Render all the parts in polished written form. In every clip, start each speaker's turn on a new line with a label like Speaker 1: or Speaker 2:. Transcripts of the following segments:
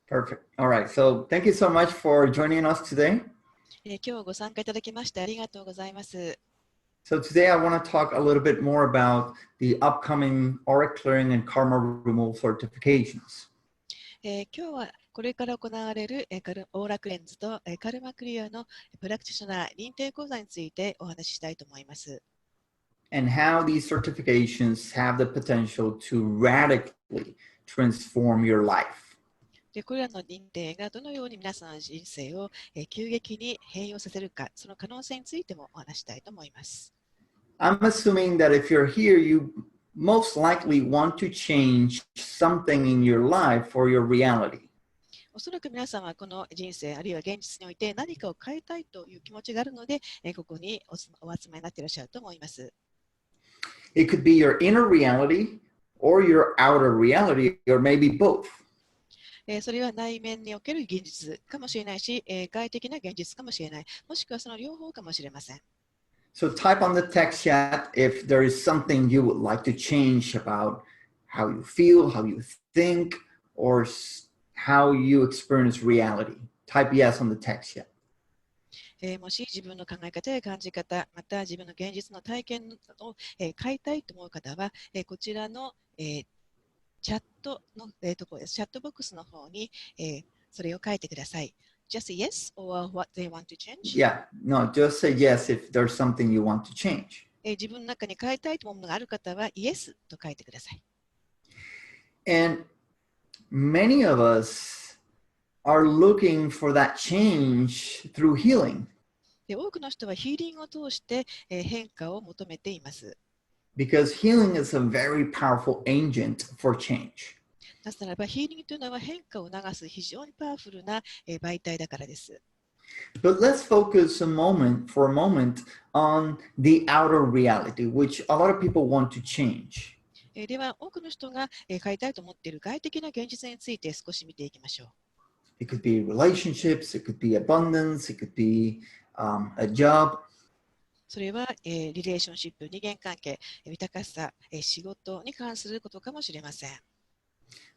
Speaker 1: Perfect. All right. So thank you so much for joining us today.
Speaker 2: 今日ご参加いただきましてありがとうございます。
Speaker 1: So today I want to talk a little bit more about the upcoming aura clearing and karma removal certifications.
Speaker 2: 今日はこれから行われるオーラクレンズとカルマクリアのプラクティショナー認定講座についてお話ししたいと思います。
Speaker 1: And how these certifications have the potential to radically transform your life.
Speaker 2: でこれらの認定がどのように皆さんの人生を急激に変容させるか、その可能性についてもお話したいと思います。
Speaker 1: I'm assuming that if you're here, you most likely want to change something in your life for your reality.
Speaker 2: おそらく皆さんはこの人生あるいは現実において何かを変えたいという気持ちがあるので、ここにお集まりになっていらっしゃると思います。
Speaker 1: It could be your inner reality or your outer reality, or maybe both.
Speaker 2: それは内面における現実かもしれないし、外的な現実かもしれない、もしくはその両方かもしれません。
Speaker 1: So type on the text chat if there is something you would like to change about how you feel, how you think, or how you experience reality. Type yes on the text chat.
Speaker 2: もし自分の考え方や感じ方、また自分の現実の体験を、変えたいと思う方は、こちらの、チャットの、チャットボックスの方に、それを書いてください。Just yes or what they want to change?
Speaker 1: Yeah, no, just say yes if there's something you want to change.
Speaker 2: 自分の中に変えたいと思うものがある方は Yes と書いてください。
Speaker 1: And many of us are looking for that change through healing.
Speaker 2: で多くの人はヒーリングを通して、変化を求めています。
Speaker 1: Because healing is a very powerful agent for change.
Speaker 2: なぜならばヒーリングというのは変化を促す非常にパワフルな、媒体だからです。
Speaker 1: But let's focus for a moment on the outer reality, which a lot of people want to change.
Speaker 2: では多くの人が、変えたいと思っている外的な現実について少し見ていきましょう。
Speaker 1: It could be relationships, it could be abundance, it could be a job.
Speaker 2: それは、リレーションシップ、二元関係、豊かさ、仕事に関することかもしれません。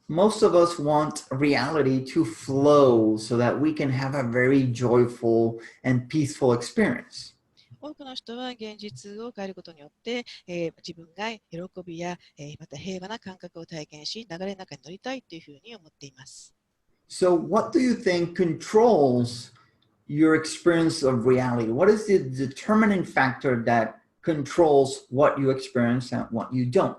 Speaker 1: Most of us want reality to flow so that we can have a very joyful and peaceful experience.
Speaker 2: 多くの人は現実を変えることによって、自分が喜びや、また平和な感覚を体験し、流れの中に乗りたいというふうに思っています。
Speaker 1: So what do you think controls your experience of reality? What is the determining factor that controls what you experience and what you don't?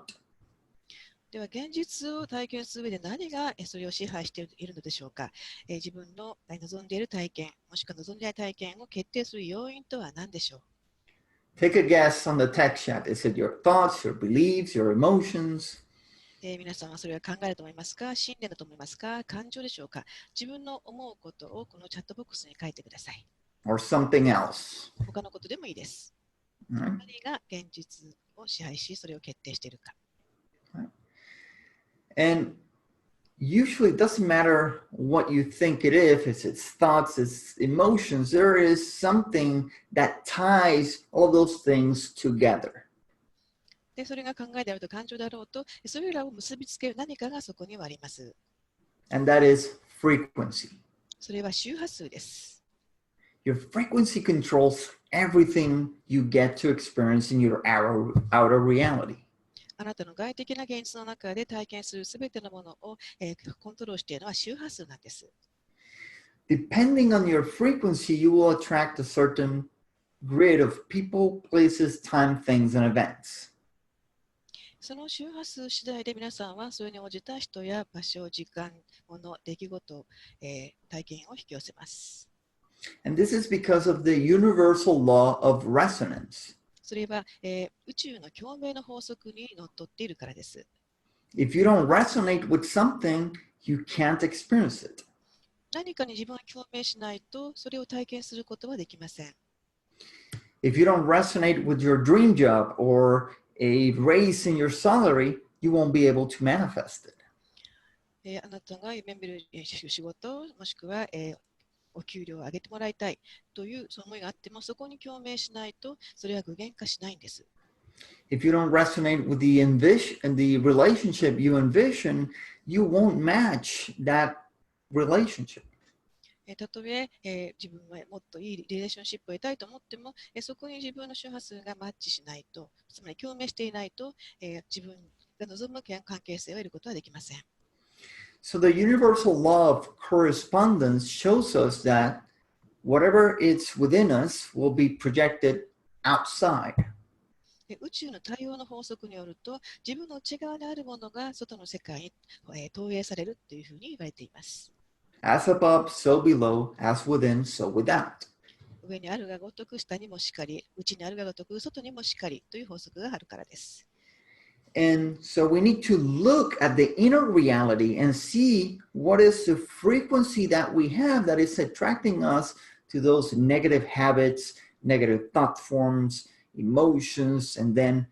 Speaker 2: では現実を体験する上で何がそれを支配しているのでしょうか。自分の望んでいる体験、もしくは望んでいない体験を決定する要因とは何でしょう。
Speaker 1: Take a guess on the text chat. Is it your thoughts, your beliefs, your emotions?
Speaker 2: 皆さんはそれは考えると思いますか、信念だと思いますか、感情でしょうか。自分の思うことをこのチャットボックスに書いてください。
Speaker 1: Or something else?
Speaker 2: 他のことでもいいです。
Speaker 1: Right?
Speaker 2: 何が現実を支配し、それを決定しているか。
Speaker 1: And usually it doesn't matter what you think it is, if it's thoughts, it's emotions, there is something that ties all those things together.
Speaker 2: でそれが考えであると感情であろうと、それらを結びつける何かがそこにはあります。
Speaker 1: And that is frequency.
Speaker 2: それは周波数です。
Speaker 1: Your frequency controls everything you get to experience in your outer reality.
Speaker 2: あなたの外的な現実の中で体験するすべてのものを、コントロールしているのは周波数なんです。
Speaker 1: Depending on your frequency, you will attract a certain grid of people, places, time, things, and events.
Speaker 2: その周波数次第で皆さんはそれに応じた人や場所、時間、物、出来事、体験を引き寄せます。
Speaker 1: And this is because of the universal law of resonance.
Speaker 2: それは、宇宙の共鳴の法則にのっとっているからです。
Speaker 1: If you don't resonate with something, you can't experience it.
Speaker 2: 何かに自分が共鳴しないと、それを体験することはできません。
Speaker 1: If you don't resonate with your dream job or a raise in your salary, you won't be able to manifest it.
Speaker 2: あなたが夢見る仕事、もしくは、お給料を上げてもらいたいというその思いがあっても、そこに共鳴しないと、それは具現化しないんです。
Speaker 1: If you don't resonate with the relationship you envision, you won't match that relationship.
Speaker 2: たとえ自分はもっといいリレーションシップを得たいと思っても、そこに自分の周波数がマッチしないと、つまり共鳴していないと、自分が望む関係性を得ることはできません。
Speaker 1: So the universal law of correspondence shows us that whatever is within us will be projected outside.
Speaker 2: 宇宙の対応の法則によると、自分の内側にあるものが外の世界に投影されるというふうに言われています。
Speaker 1: As above, so below, as within, so without.
Speaker 2: 上にあるがごとく下にもしかり、内にあるがごとく外にもしかりという法則があるからです。
Speaker 1: And so we need to look at the inner reality and see what is the frequency that we have that is attracting us to those negative habits, negative thought forms, emotions, and then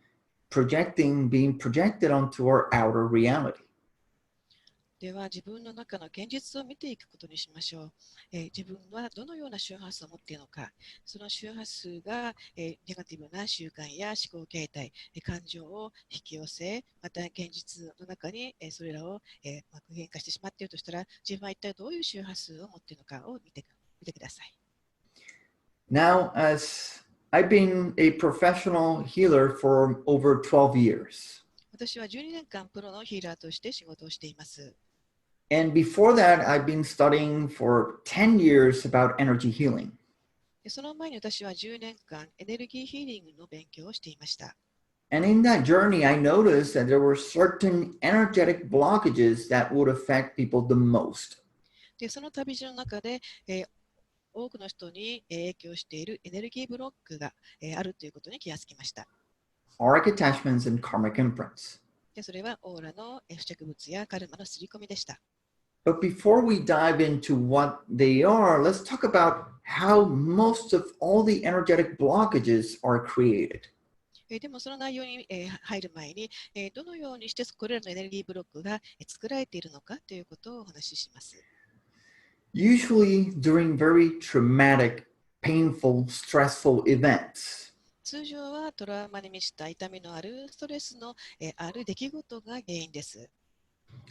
Speaker 1: being projected onto our outer reality.
Speaker 2: では自分の中の現実を見ていくことにしましょう。自分はどのような周波数を持っているのか、その周波数が、ネガティブな習慣や思考形態、感情を引き寄せ、また現実の中に、それらを、具現化してしまっているとしたら、自分は一体どういう周波数を持っているのかを見てください。
Speaker 1: Now, as I've been a professional healer for over 12 years.
Speaker 2: 私は12年間プロのヒーラーとして仕事をしています。
Speaker 1: And before that, I've been studying for 10 years about energy healing.
Speaker 2: その前に私は10年間エネルギーヒーリングの勉強をしていました。
Speaker 1: And in that journey, I noticed that there were certain energetic blockages that would affect people the most.
Speaker 2: で、その旅路の中で、多くの人に影響しているエネルギーブロックがあるということに気がつきました。
Speaker 1: Auric attachments and karmic imprints.
Speaker 2: で、それはオーラの付着物やカルマの刷り込みでした。
Speaker 1: But before we dive into what they are, let's talk about how most of all the energetic blockages are created.
Speaker 2: でもその内容に入る前に、どのようにしてこれらのエネルギーブロックが作られているのかということをお話しします。
Speaker 1: Usually during very traumatic, painful, stressful events.
Speaker 2: 通常はトラウマに満ちた痛みのあるストレスのある出来事が原因です。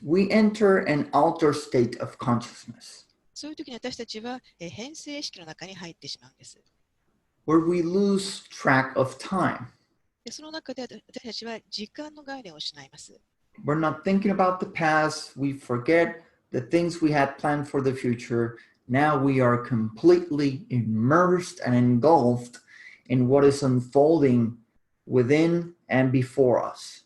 Speaker 1: We enter an altered state of consciousness.
Speaker 2: そういう時に私たちは変性意識の中に入ってしまうんです。
Speaker 1: Where we lose track of time.
Speaker 2: でその中で私たちは時間の概念を失います。
Speaker 1: We're not thinking about the past. We forget the things we had planned for the future. Now we are completely immersed and engulfed in what is unfolding within and before us.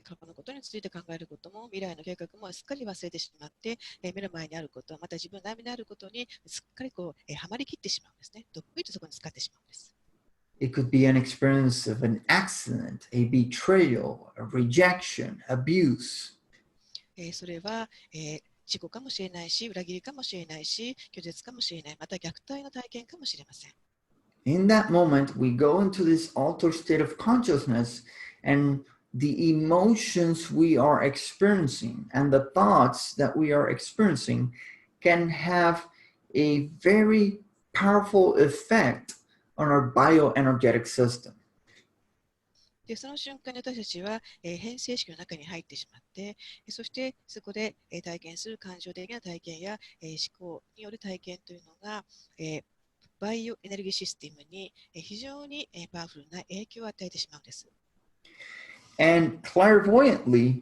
Speaker 2: 過去のことについて考えることも未来の計画もすっかり忘れてしまって、目の前にあること、また自分の悩みにあることにすっかりはまりきってしまうんですね。どっぷりとそこに使ってしまうんです。
Speaker 1: It could be an experience of an accident, a betrayal, a rejection, abuse.
Speaker 2: それは、事故かもしれないし、裏切りかもしれないし、拒絶かもしれない、また虐待の体験かもしれません。
Speaker 1: In that moment, we go into this altered state of consciousness, and the emotions we are experiencing and the thoughts that we are experiencing can have a very powerful effect on our bioenergetic system.
Speaker 2: でその瞬間に私たちは、変性意識の中に入ってしまって、そしてそこで、体験する感情的な体験や、思考による体験というのが、バイオエネルギーシステムに、非常に、パワフルな影響を与えてしまうんです。
Speaker 1: And clairvoyantly,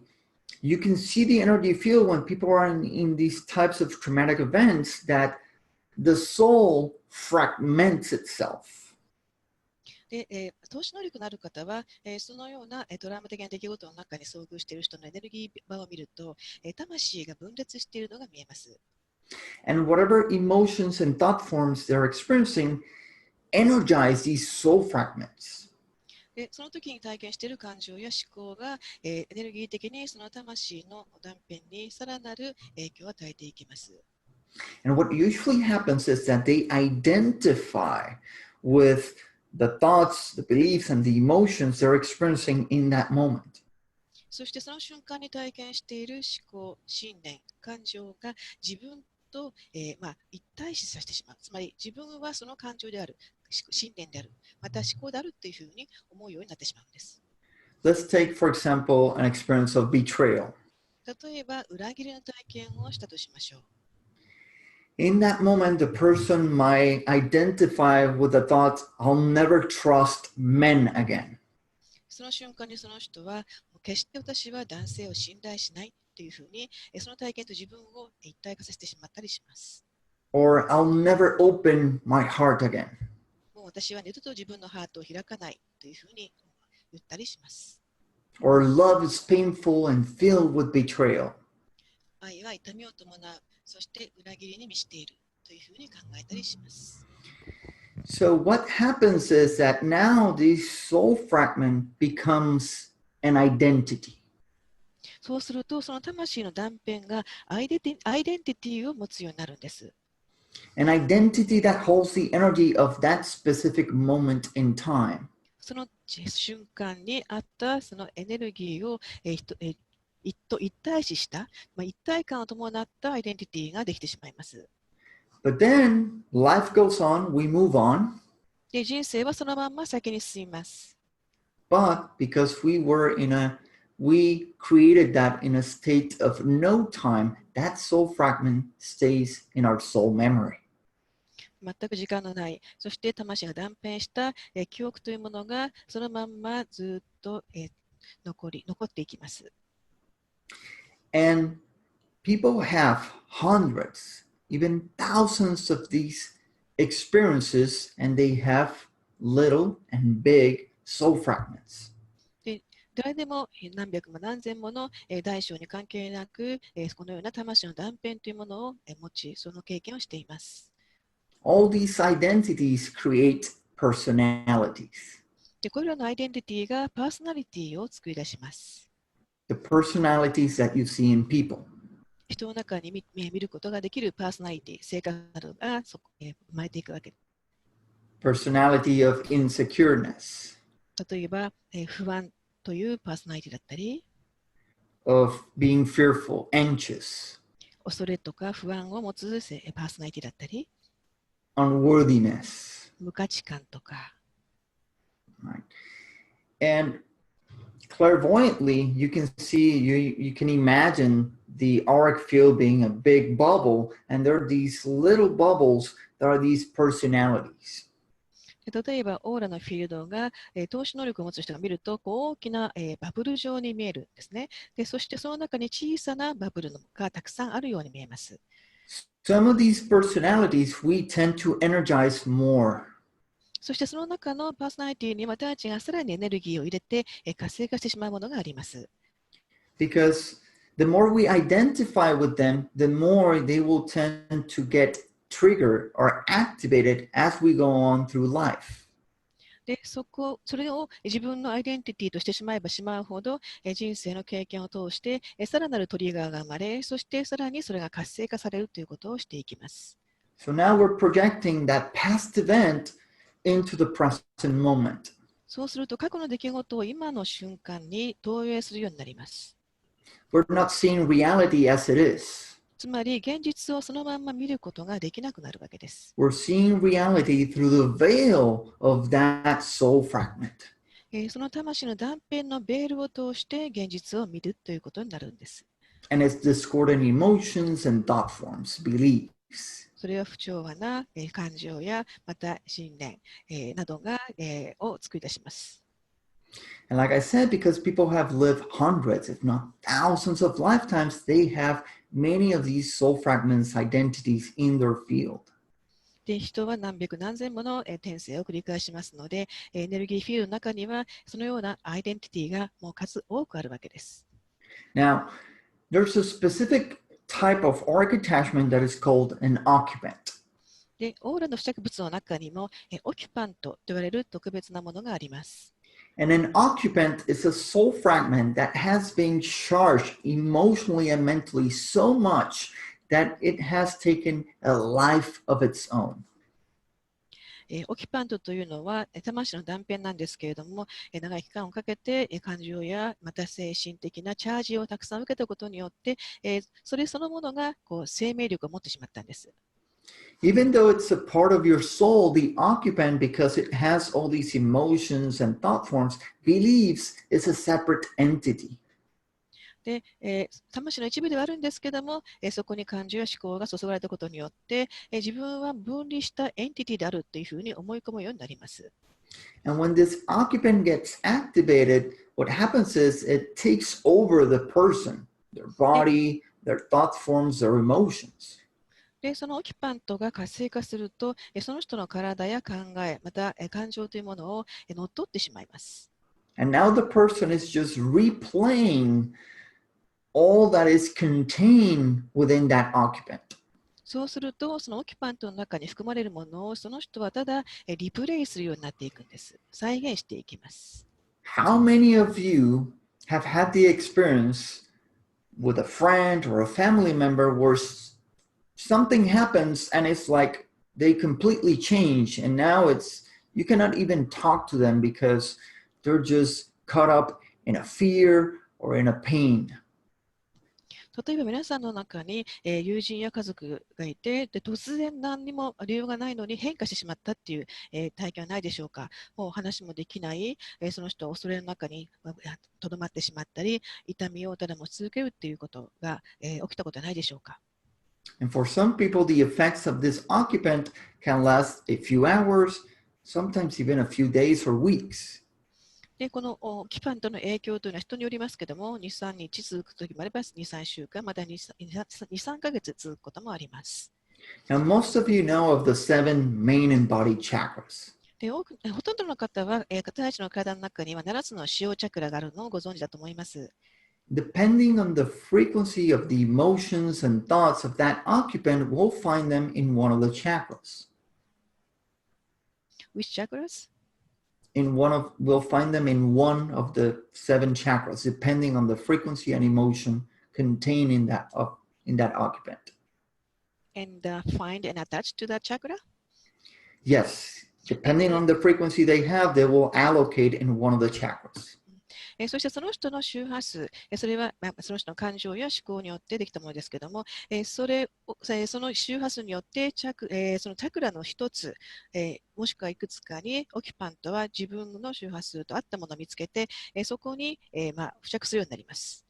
Speaker 1: you can see the energy field when people are in these types of traumatic events that the soul fragments itself.
Speaker 2: で、投資能力のある方は、そのような、トラウマ的な出来事の中に遭遇している人のエネルギー場を見ると、魂が分裂しているのが見えます。
Speaker 1: And whatever emotions and thought forms they're experiencing energize these soul fragments.
Speaker 2: でその時に体験している感情や思考が、エネルギー的にその魂の断片にさらなる影響を与えていきます。
Speaker 1: And what usually happens is that they identify with the thoughts, the beliefs, and the emotions they're experiencing in that moment.
Speaker 2: そしてその瞬間に体験している思考、信念、感情が自分と、一体視させてしまう。つまり自分はその感情である、信念である、また思考であるというふうに思うようになってしまうんです。
Speaker 1: Let's take, for example, an experience of betrayal.
Speaker 2: 例えば、裏切りの体験をしたとしましょう。
Speaker 1: In that moment, the person might identify with the thought, I'll never trust men again.
Speaker 2: その瞬間にその人は、決して私は男性を信頼しないというふうに、その体験と自分を一体化させてしまったりします。
Speaker 1: Or I'll never open my heart again.
Speaker 2: もう私は二度と自分のハートを開かないというふうに言ったりします。
Speaker 1: Or love is painful and filled with betrayal.
Speaker 2: 愛は痛みを伴う、そして裏切りに満ちているというふうに考えたりします。
Speaker 1: So what happens is that now the soul fragment becomes an identity.
Speaker 2: そうすると、その魂の断片がアイデンティティを持つようになるんです。
Speaker 1: An identity that holds the energy of that specific moment in time.
Speaker 2: その瞬間にあったそのエネルギーを一体視した、一体感を伴ったアイデンティティができてしまいます。
Speaker 1: But then life goes on, we move on.
Speaker 2: で、人生はそのまま先に進みます。
Speaker 1: But because we created that in a state of no time, that soul fragment stays in our soul memory.
Speaker 2: 全く時間のない、そして魂が断片した記憶というものがそのまんまずっと残っていきます。
Speaker 1: And people have hundreds, even thousands of these experiences, and they have little and big soul fragments.
Speaker 2: 誰でも何百も何千もの大小に関係なく、このような魂の断片というものを持ち、その経験をしています。
Speaker 1: All these identities create personalities.
Speaker 2: で、これらのアイデンティティがパーソナリティを作り出します。
Speaker 1: The personalities that you see in people.
Speaker 2: 人の中に見ることができるパーソナリティ、性格などが生まれていくわけです。
Speaker 1: Personality of insecureness.
Speaker 2: 例えば、不安というパーソナリティだったり、
Speaker 1: of being fearful, anxious,
Speaker 2: 恐れとか不安を持つパーソナリティだったり、
Speaker 1: unworthiness.
Speaker 2: 無価値観とか。
Speaker 1: Right. And clairvoyantly, you can see, you can imagine the auric field being a big bubble, and there are these little bubbles that are these personalities.
Speaker 2: 例えば、オーラのフィールドが、透視能力を持つ人が見ると、大きな、バブル状に見えるんですね。で、そしてその中に小さなバブルがたくさんあるように見えます。
Speaker 1: Some of these personalities we tend to energize more.
Speaker 2: そしてその中のパーソナリティに私たちがさらにエネルギーを入れて、活性化してしまうものがあります。
Speaker 1: Because the more we identify with them, the more they will tend to get triggered or activated as we go on through life.
Speaker 2: で、それを自分のアイデンティティとしてしまえばしまうほど、人生の経験を通して、さらなるトリガーが生まれ、そしてさらにそれが活性化されるということをしていきます。
Speaker 1: So now we're projecting that past event into the present moment.
Speaker 2: そうすると過去の出来事を今の瞬間に投影するようになります。
Speaker 1: We're not seeing reality as it is.
Speaker 2: つまり現実をそのまま見ることができなくなるわけです。
Speaker 1: We're seeing reality through the veil of that soul fragment.
Speaker 2: その魂の断片のベールを通して現実を見るということになるんです。
Speaker 1: And it's discordant emotions and thought forms, beliefs.
Speaker 2: それは不調和な感情やまた信念などを作り出します。
Speaker 1: And like I said, because people have lived hundreds, if not thousands of lifetimes, they have many of these soul fragments identities in their field.
Speaker 2: で、人は何百何千もの転生を繰り返しますので、エネルギーフィールドの中にはそのようなアイデンティティがもう数多くあるわけです。
Speaker 1: Now, there's a specific type of auric attachment that is called an occupant.
Speaker 2: で、オーラの付着物の中にもオキュパントと言われる特別なものがあります。
Speaker 1: And an occupant is a soul fragment that has been charged emotionally and mentally so much that it has taken a life of its own.
Speaker 2: オキュパントというのは魂の断片なんですけれども、長い期間をかけて感情やまた精神的なチャージをたくさん受けたことによって、それそのものが生命力を持ってしまったんです。
Speaker 1: Even though it's a part of your soul, the occupant, because it has all these emotions and thought forms, believes it's a separate entity.
Speaker 2: で、魂の一部ではあるんですけども、そこに感情や思考が注がれたことによって、自分は分離したエンティティであるというふうに思い込むようになります。
Speaker 1: And when this occupant gets activated, what happens is it takes over the person, their body, their thought forms, their emotions.
Speaker 2: で、そのオキュパントが活性化すると、その人の体や考え、また感情というものを乗っ取ってしまいます。
Speaker 1: And now the person is just replaying all that is contained within that occupant.
Speaker 2: そうすると、そのオキュパントの中に含まれるものをその人はただリプレイするようになっていくんです。再現していきます。
Speaker 1: How many of you have had the experience with a friend or a family member where something happens and it's like they completely change, and now you cannot even talk to them because they're just caught up in a fear or in a pain.
Speaker 2: 例えば皆さんの中に、友人や家族がいて、で突然何にも理由がないのに変化してしまったっていう、体験はないでしょうか。もう話もできない、その人は恐れの中にとどまってしまったり、痛みをただ持ち続けるっていうことが、起きたことはないでしょうか。
Speaker 1: And for some people, the effects of this occupant can last a few hours, sometimes even a few days or weeks.
Speaker 2: でこのオキュパントの影響というのは人によりますけども、2、3日続くときもあれば、2、3週間、また2、3ヶ月続くこともあります。
Speaker 1: Now, most of you know of the 7 main embodied chakras.
Speaker 2: でほとんどの方は、私たちの体の中には7つの主要チャクラがあるのをご存知だと思います。
Speaker 1: Depending on the frequency of the emotions and thoughts of that occupant, we'll find them in one of the chakras.
Speaker 2: Which chakras?
Speaker 1: We'll find them in one of the 7 chakras, depending on the frequency and emotion contained in that occupant.
Speaker 2: And find and attach to that chakra?
Speaker 1: Yes, depending on the frequency they have, they will allocate in one of the chakras.
Speaker 2: そしてその人の周波数、それはその人の感情や思考によってできたものですけども、その周波数によってそのチャクラの一つ、もしくはいくつかにオキュパントは自分の周波数と合ったものを見つけて、そこに付着するようになります。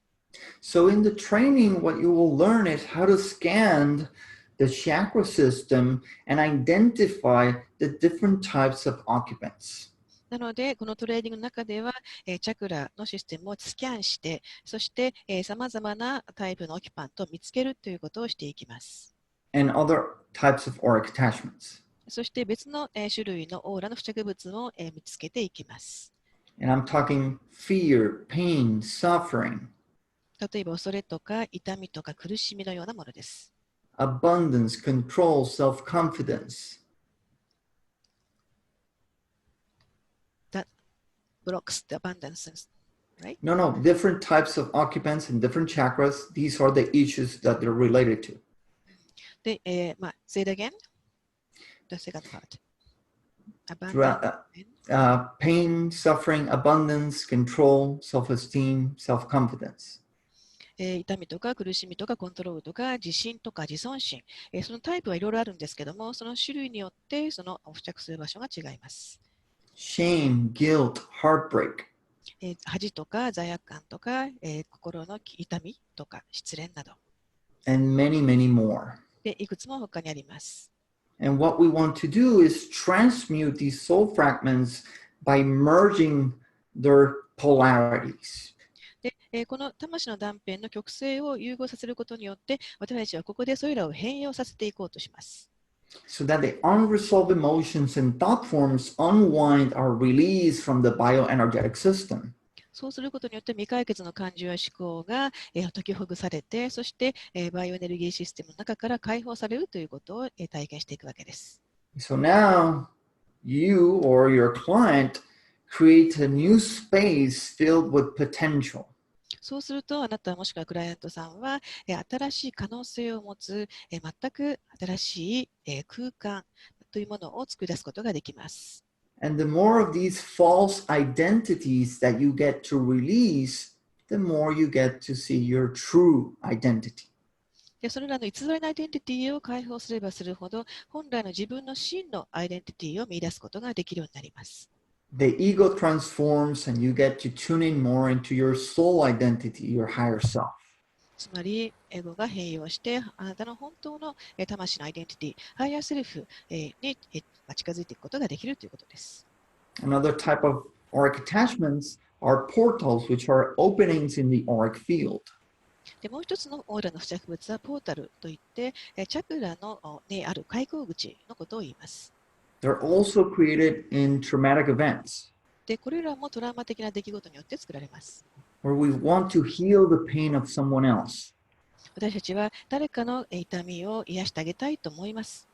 Speaker 1: So in the training, what you will learn is how to scan the chakra system and identify the different types of occupants.
Speaker 2: なので、このトレーニングの中では、チャクラのシステムをスキャンして、そして、さまざまなタイプのオキュパントを見つけるということをしていきます。
Speaker 1: And other types of auric attachments.
Speaker 2: そして別の、種類のオーラの付着物を、見つけていきます。
Speaker 1: And I'm talking fear, pain, suffering.
Speaker 2: 例えば、恐れとか痛みとか苦しみのようなものです。
Speaker 1: Abundance, control, self-confidence.
Speaker 2: Blocks the abundance, right?
Speaker 1: No, different types of occupants in different chakras. These are the issues that they're related to.
Speaker 2: で、say it again. The second part.
Speaker 1: Pain, suffering, abundance, control, self-esteem, self-confidence.
Speaker 2: 痛みとか苦しみとかコントロールとか自信とか自尊心、そのタイプはいろいろあるんですけども、その種類によってその付着する場所が違います。
Speaker 1: Shame, guilt, heartbreak.
Speaker 2: 恥とか罪悪感とか、心の痛みとか失恋など。
Speaker 1: And many, many more.
Speaker 2: で、いくつも他にあります。
Speaker 1: And what we want to do is transmute these soul fragments by merging their polarities.
Speaker 2: で、この魂の断片の極性を融合させることによって、私たちはここでそれらを変容させていこうとします。
Speaker 1: So that the unresolved emotions and thought forms unwind or release from the bioenergetic system.
Speaker 2: そうすることによって未解決の感情や思考が、解きほぐされて、そして、バイオエネルギーシステムの中から解放されるということを、体験していくわけです。
Speaker 1: So now you or your client create a new space filled with potential.
Speaker 2: そうすると、あなたもしくはクライアントさんは、新しい可能性を持つ、全く新しい、空間というものを作り出すことができます。
Speaker 1: And the more of these false identities that you get to release, the more you get to see your true identity.
Speaker 2: でそれらの偽りのアイデンティティを解放すればするほど、本来の自分の真のアイデンティティを見出すことができるようになります。
Speaker 1: the ego transforms and you get to tune in more into your soul identity, your higher self.
Speaker 2: つまり、エゴが変容して、あなたの本当の魂のアイデンティティ、ハイヤーセルフに近づいていくことができるということです。
Speaker 1: Another type of auric attachments are portals, which are openings in the auric field.
Speaker 2: でもう一つのオーラの付着物はポータルといって、チャクラのにある開口口のことを言います。
Speaker 1: They're also created in traumatic events.
Speaker 2: で、これらもトラウマ的な出来事によって作られます。
Speaker 1: Where we want to heal the pain of someone else.
Speaker 2: 私たちは誰かの痛みを癒してあげたいと思います。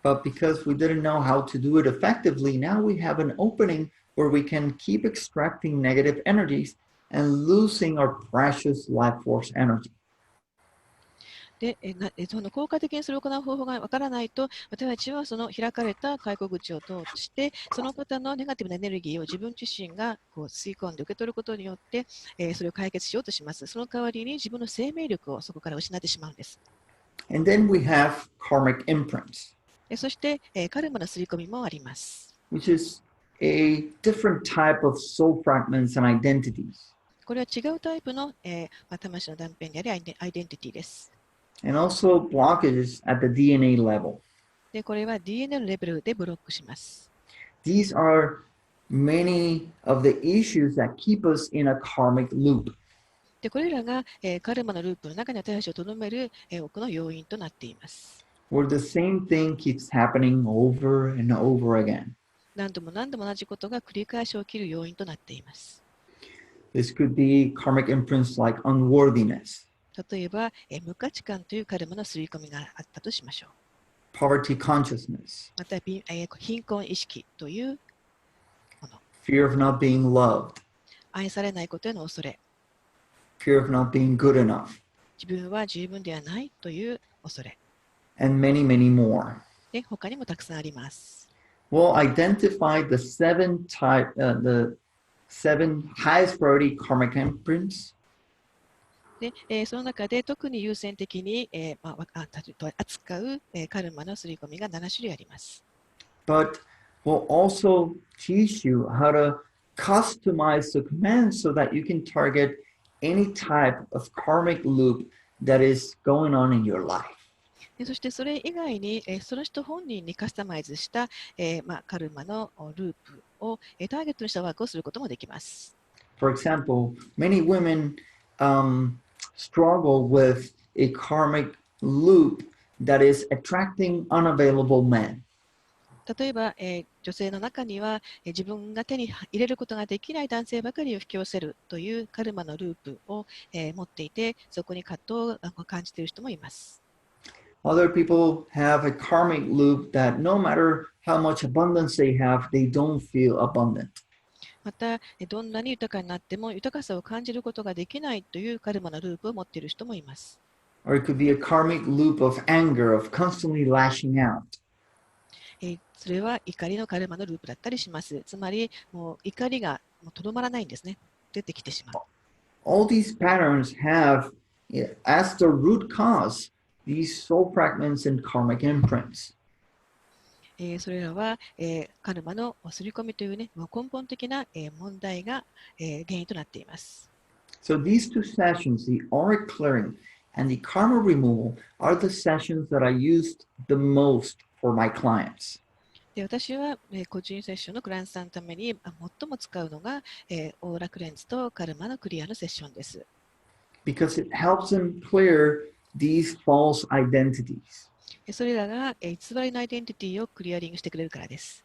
Speaker 1: But because we didn't know how to do it effectively, now we have an opening where we can keep extracting negative energies and losing our precious life force energy.
Speaker 2: で、その効果的にそれを行う方法がわからないと、私たちはその開かれた開口口を通して、その方のネガティブなエネルギーを自分自身が吸い込んで受け取ることによって、それを解決しようとします。その代わりに自分の生命力をそこから失ってしまうんです。
Speaker 1: And then we have karmic imprints.
Speaker 2: そして、カルマの刷り込みもあります。
Speaker 1: Which is a different type of soul fragments and identities.
Speaker 2: これは違うタイプの、魂の断片でありアイデンティティです。
Speaker 1: And also blockages at the DNA level.
Speaker 2: で、これは DNA レベルでブロックします。
Speaker 1: These are many of the issues that keep us in a karmic loop.
Speaker 2: で、これらが、カルマのループの中に私たちをとどめる、多くの要因となっています。
Speaker 1: Where the same thing keeps happening over and over again.
Speaker 2: 何度も何度も同じことが繰り返し起きる要因となっています。
Speaker 1: This could be karmic imprints like unworthiness.
Speaker 2: 例えば、無価値観というカルマの刷り込みがあったとしましょう。
Speaker 1: Poverty consciousness.
Speaker 2: また、貧困意識というもの。
Speaker 1: Fear of not being loved.
Speaker 2: 愛されないことへの恐れ。
Speaker 1: Fear of not being good enough.
Speaker 2: 自分は十分ではないという恐れ。
Speaker 1: And many, many more.
Speaker 2: で、他にもたくさんあります。
Speaker 1: We'll identify the seven highest priority karmic imprints.
Speaker 2: で、その中で特に優先的に、扱う、カルマの刷り込みが7種類あります。
Speaker 1: But we'll also teach you how to customize the commands so that you can target any type of karmic loop that is going on in your life.
Speaker 2: でそしてそれ以外に、その人本人にカスタマイズした、カルマのループを、ターゲットにしたワークをすることもできます。
Speaker 1: For example, many women struggle with a karmic loop that is attracting unavailable men.
Speaker 2: 例えば、女性の中には、自分が手に入れることができない男性ばかりを引き寄せるというカルマのループを、持っていて、そこに葛藤を感じている人もいます。
Speaker 1: Other people have a karmic loop that no matter how much abundance they have, they don't feel abundant.
Speaker 2: また、どんなに豊かになっても豊かさを感じることができないというカルマのループを持っている人もいます。
Speaker 1: Or it could be a karmic loop of anger, of constantly lashing out.
Speaker 2: それは怒りのカルマのループだったりします。つまり、もう怒りがとどまらないんですね。出てきてしまう。
Speaker 1: All these patterns have, as the root cause, these soul fragments and karmic imprints.
Speaker 2: それらは、カルマの刷り込みというね、根本的な、問題が、原因となっています。
Speaker 1: So these two sessions, the auric clearing and the karma removal, are the sessions that I used the most for my clients.
Speaker 2: で私は、個人セッションのクライアントさんのために最も使うのが、オーラクレンズとカルマのクリアのセッションです。
Speaker 1: Because it helps them clear these false identities.
Speaker 2: それらが、偽りのアイデンティティをクリアリングしてくれるからです。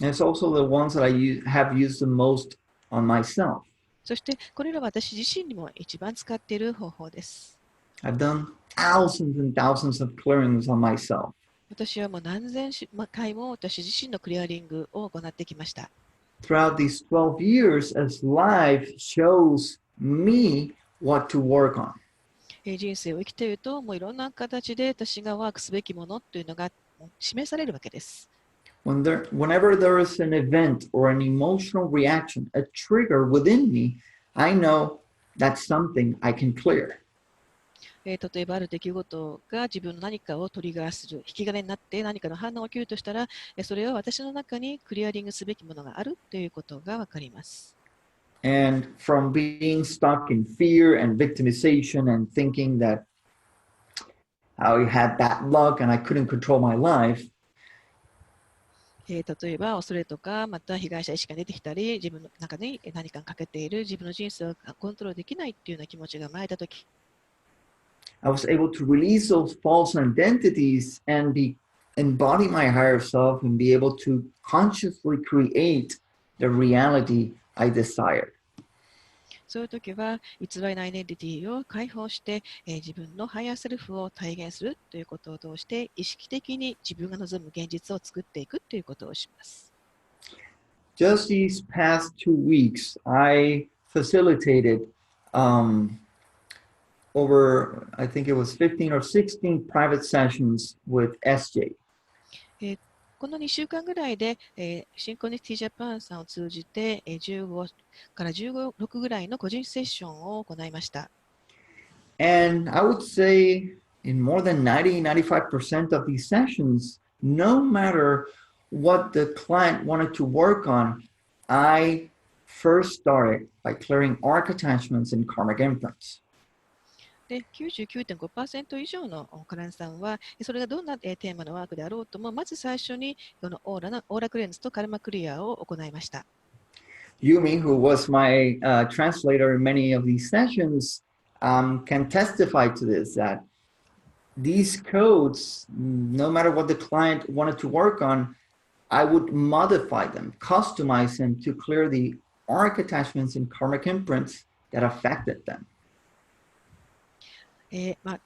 Speaker 1: And it's also the ones that I have used the most on myself.
Speaker 2: そして、これらは私自身にも一番使っている方法です。
Speaker 1: I've done thousands and thousands of clearings on myself.
Speaker 2: 私はもう何千回も私自身のクリアリングを行ってきました。
Speaker 1: Throughout these 12 years, as life shows me what to work on.
Speaker 2: 人生を生きていると、もういろんな形で私がワークすべきものというのが示されるわけです。
Speaker 1: Whenever there is an event or an emotional reaction, a trigger within me, I know that's something I can clear.
Speaker 2: 例えばある出来事が自分の何かをトリガーする、引き金になって何かの反応が起きるとしたら、それは私の中にクリアリングすべきものがあるということがわかります。
Speaker 1: And from being stuck in fear and victimization and thinking that I had bad luck and I couldn't control my life,
Speaker 2: 例えば恐れとか、また被害者意識が出てきたり、自分の中に何かかけている自分の人生をコントロールできないっていうような気持ちが生まれたとき、
Speaker 1: I was able to release those false identities and embody my higher self and be able to consciously create the reality I desire.
Speaker 2: そういうときは偽りのアイデンティティを解放して、自分のハイヤーセルフを体現するということを通して意識的に自分が望む現実を作っていくということをします。
Speaker 1: Just these past 2 weeks, I facilitated over, I think it was 15 or 16 private sessions with SJ.
Speaker 2: この2週間ぐらいで、シンコニティジャパンさんを通じて、15から16ぐらいの個人セッションを行いました。
Speaker 1: And I would say in more than 90-95% of these sessions, no matter what the client wanted to work on, I first started by clearing arc attachments and karmic imprints.
Speaker 2: で 99.5% 以上のクライアントさんは、それがどんなテーマのワークであろうとも、まず最初にこのオーラクレンズとカルマクリアを行いました。
Speaker 1: Yumi, who was my translator in many of these sessions, can testify to this, that these codes, no matter what the client wanted to work on, I would modify them, customize them to clear the arc attachments and karmic imprints that affected them.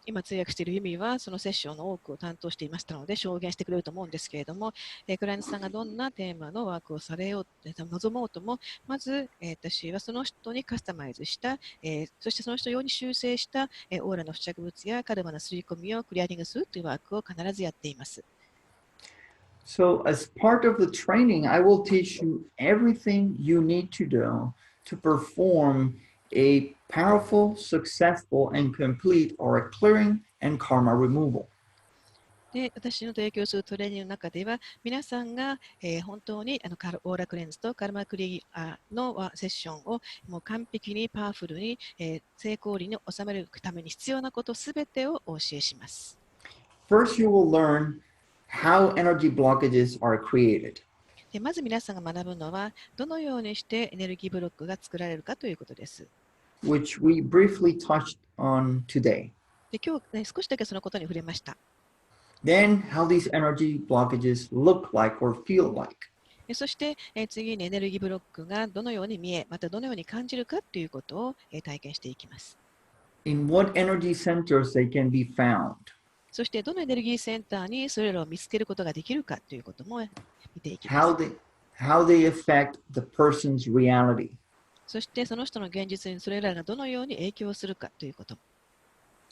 Speaker 2: 今通訳しているユミはそのセッションの多くを担当していましたので証言してくれると思うんですけれども、クライアントさんがどんなテーマのワークをされようと望もうとも、まず、私はその人にカスタマイズした、そしてその人用に修正した、オーラの付着物やカルマの刷り込みをクリアリングするというワークを必ずやっています。
Speaker 1: So as part of the training, I will teach you everything you need to do to perform a powerful, successful, and complete aura clearing and karma removal.
Speaker 2: で、私の提供するトレーニングの中では、皆さんが、本当にオーラクレンズとカルマクリアのセッションをもう完璧にパワフルに、成功裏に収めるために必要なことすべてをお教えします。
Speaker 1: First, you will learn how energy blockages are created.
Speaker 2: でまず皆さんが学ぶのは、どのようにしてエネルギーブロックが作られるかということです。
Speaker 1: Which we briefly touched on today.
Speaker 2: で今日、少しだけそのことに触れました。
Speaker 1: Then, how these energy blockages look like or feel like.
Speaker 2: そして、次にエネルギーブロックがどのように見え、またどのように感じるかということを、体験していきます。
Speaker 1: In what energy centers they can be found.
Speaker 2: そして、どのエネルギーセンターにそれらを見つけることができるかということも見ていきます。
Speaker 1: How they affect the person's reality.
Speaker 2: そして、その人の現実にそれらがどのように影響するかということ。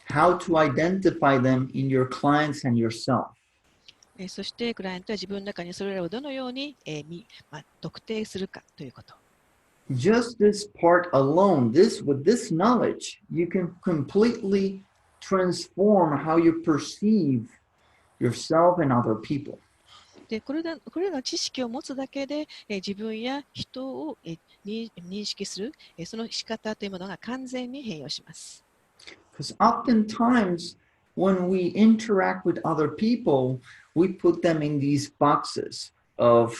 Speaker 1: How to identify them in your clients and yourself.
Speaker 2: そして、クライアントは自分の中にそれらをどのように、特定するかということ。
Speaker 1: Just this part alone, with this knowledge, you can completely transform how you perceive yourself and other people.
Speaker 2: でこれらの知識を持つだけで、自分や人を、認識する、その仕方というものが完全に変容します。
Speaker 1: Because oftentimes, when we interact with other people, we put them in these boxes of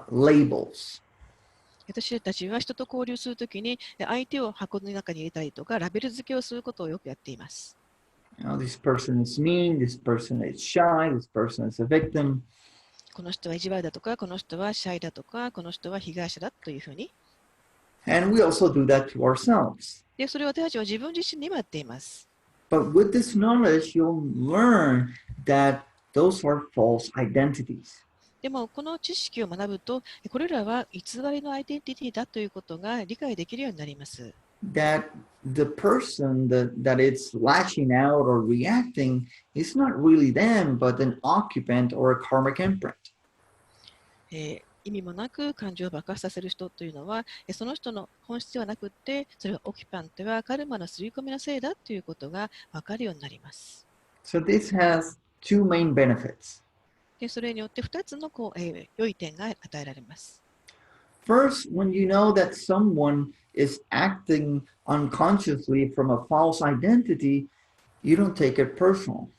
Speaker 1: labels.
Speaker 2: 私たちは人と交流するときに相手を箱の中に入れたりとかラベル付けをすることをよくやっています。
Speaker 1: This person is mean, this person is shy, this person is a victim.
Speaker 2: この人は意地悪だとか、この人はシャイだとか、この人は被害者だというふうに。
Speaker 1: And we also do that to ourselves.
Speaker 2: で、それを私たちは自分自身にもやっています。
Speaker 1: But with this knowledge, you'll learn that those are false identities.
Speaker 2: でも、この知識を学ぶと、これらは偽りのアイデンティティだということが理解できるようになります。
Speaker 1: That the person that it's lashing out or reacting is not really them, but an occupant or a karmic imprint.
Speaker 2: 意味もなく感情を爆発させる人というのは、その人の本質ではなくて、それはオキュパントやカルマの刷り込みのせいだということが分かるようになります。
Speaker 1: So this has two main benefits.
Speaker 2: でそれによって2つの良い点が与えられます。
Speaker 1: First, when you know that someone is acting unconsciously from a false identity, you don't take it personal.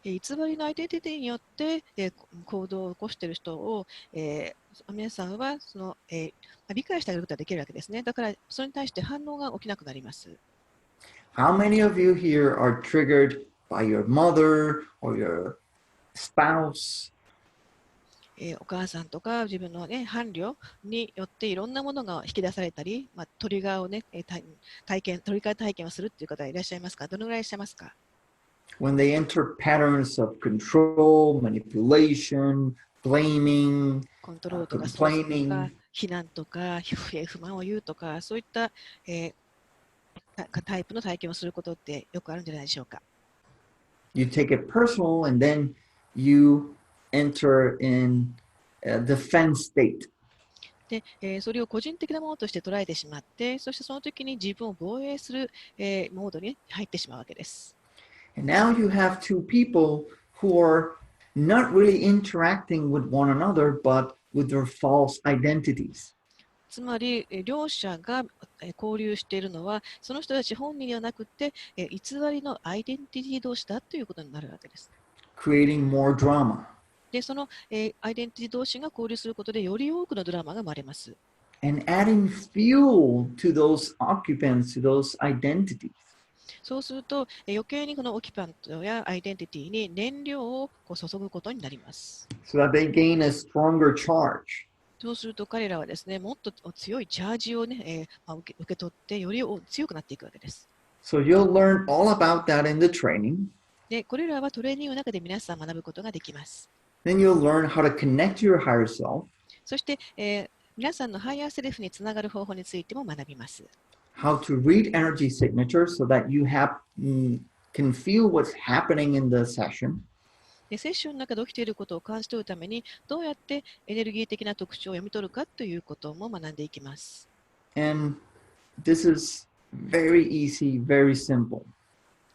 Speaker 2: 偽りのアイデンティティによって、行動を起こしている人を、皆さんは理解してあげることができるわけですね。だから、それに対して反応が起きなくなります。
Speaker 1: How many of you here are triggered by your mother or your spouse?
Speaker 2: お母さんとか自分の、伴侶によっていろんなものが引き出されたり、トリガーを、トリガー体験をするという方はいらっしゃいますか？どのぐらいいらっしゃいますか
Speaker 1: When they enter patterns of control, manipulation, blaming,
Speaker 2: コントロールとか、操作とか
Speaker 1: complaining.
Speaker 2: 非難とか、不満を言うとか、そういった、タイプの体験をすることってよくあるんじゃないでしょうか。
Speaker 1: You take it personal and then you enter in a defense state.
Speaker 2: で、それを個人的なものとして捉えてしまって、そしてその時に自分を防衛する、モードに入ってしまうわけです。
Speaker 1: And now you have two people who are not really interacting with one another, but with their false identities.
Speaker 2: つまり、両者が交流しているのは、その人たち本人ではなくて、偽りのアイデンティティ同士だということになるわけです。
Speaker 1: Creating more drama.
Speaker 2: で、その、アイデンティティ同士が交流することで、より多くのドラマが生まれます。
Speaker 1: And adding fuel to those occupants, to those identities.
Speaker 2: そうすると、余計にこのオキュパントやアイデンティティに燃料を注ぐことになります。
Speaker 1: So that they gain a stronger charge.
Speaker 2: そうすると彼らはですね、もっと強いチャージをね、受け取ってより強くなっていくわけです。
Speaker 1: So you'll learn all about that in the training.
Speaker 2: で、これらはトレーニングの中で皆さん学ぶことができます。
Speaker 1: Then you'll learn how to connect to your higher self.
Speaker 2: そして、皆さんのハイヤーセルフにつながる方法についても学びます。
Speaker 1: How to read energy signatures so that you can feel what's happening in the session.
Speaker 2: でセッションの中で起きていることを感じ取るために、どうやってエネルギー的な特徴を読み取るかということも学んでいきます。
Speaker 1: And this is very easy, very simple.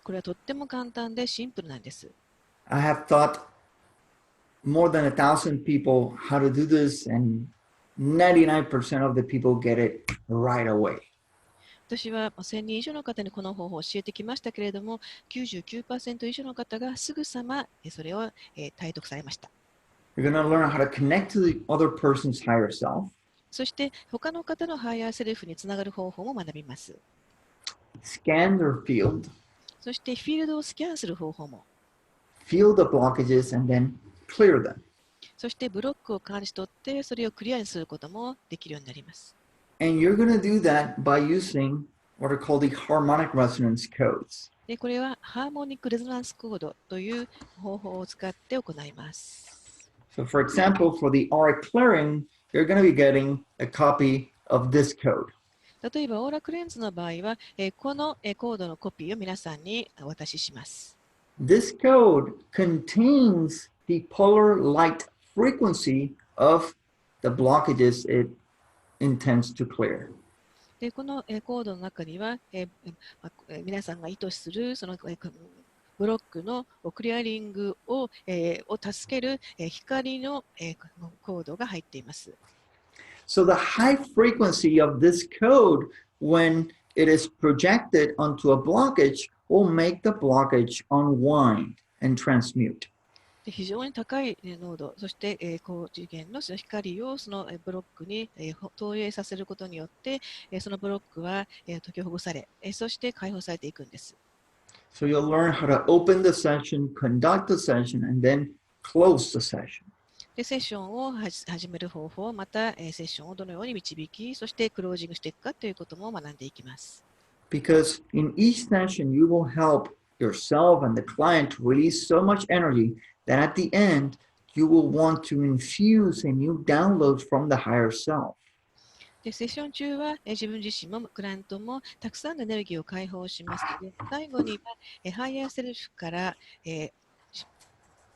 Speaker 2: これはとっても簡単でシンプルなんです。
Speaker 1: I have taught more than 1,000 people how to do this, and 99% of the people get it right away.
Speaker 2: 私は1000人以上の方にこの方法を教えてきましたけれども、99% 以上の方がすぐさまそれを体得されました。
Speaker 1: You're going to learn how to connect to the other person's higher self.
Speaker 2: そして他の方のハイヤーセルフにつながる方法も学びます。
Speaker 1: Scan their field.
Speaker 2: そしてフィールドをスキャンする方法も。
Speaker 1: Feel the blockages and then clear them.
Speaker 2: そしてブロックを感じ取ってそれをクリアにすることもできるようになります。
Speaker 1: And you're going to do that by using what are called the harmonic resonance codes.
Speaker 2: でこれはハーモニックレゾナンスコードという方法を使って行います。
Speaker 1: So for example, for the aura clearing, you're going to be getting a copy of this code.
Speaker 2: 例えばオーラクレンズの場合は、このコードのコピーを皆さんにお渡しします。
Speaker 1: This code contains the polar light frequency of the blockages it intends to clear.
Speaker 2: でこのコードの中には、皆さんが意図するそのブロックのクリアリングを助ける光のコードが入っています。
Speaker 1: So the high frequency of this code, when it is projected onto a blockage, will make the blockage unwind and transmute.
Speaker 2: 非常に高い濃度、そして高次元の光をそのブロックに投影させることによって、そのブロックは解きほぐされ、そして解放されていくんです。
Speaker 1: So you'll learn how to open the session, conduct the session, and then close the session.
Speaker 2: でセッションを始める方法、またセッションをどのように導き、そしてクロージングしていくかということも学んでいきます。
Speaker 1: Because in each session, you will help yourself and the client to release so much energy that at the end, you will want to infuse a new download from the higher self.
Speaker 2: でセッション中は自分自身もクライアントもたくさんのエネルギーを解放しますので、最後にはハイヤーセルフから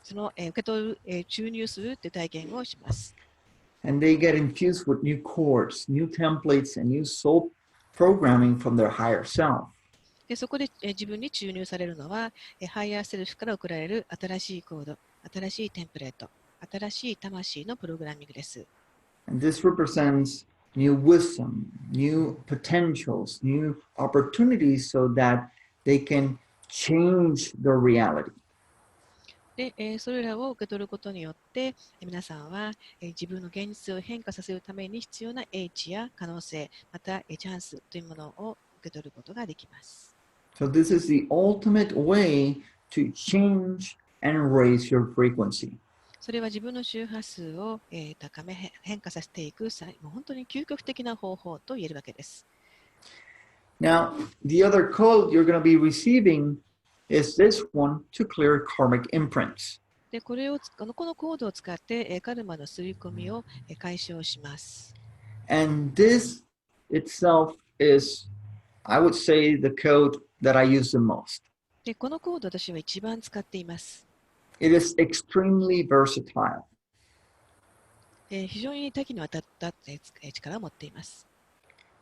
Speaker 2: その受け取る注入するという体験をします。
Speaker 1: and they get infused with new chords, new templates, and new soul programming from their higher self.
Speaker 2: でそこで自分に注入されるのはハイヤーセルフから送られる新しいコード、新しいテンプレート、新しい魂のプログラミングです。
Speaker 1: And this represents new wisdom, new potentials, new opportunities so that they can change their reality.
Speaker 2: で、それらを受け取ることによって皆さんは自分の現実を変化させるために必要な英知や可能性、またチャンスというものを受け取ることができます。
Speaker 1: So this is the ultimate way to change and raise your frequency.
Speaker 2: それは自分の周波数を高め変化させていくもう本当に究極的な方法と言えるわけです。
Speaker 1: Now, the other code you're going to be receiving is this one to clear karmic imprints.
Speaker 2: でこのコードを使ってカルマの刷り込みを解消します。
Speaker 1: And this itself is, I would say, the code that I use the most.
Speaker 2: でこのコードを私は一番使っています。
Speaker 1: It is extremely versatile.
Speaker 2: 非常に多岐にわたった力を持っています。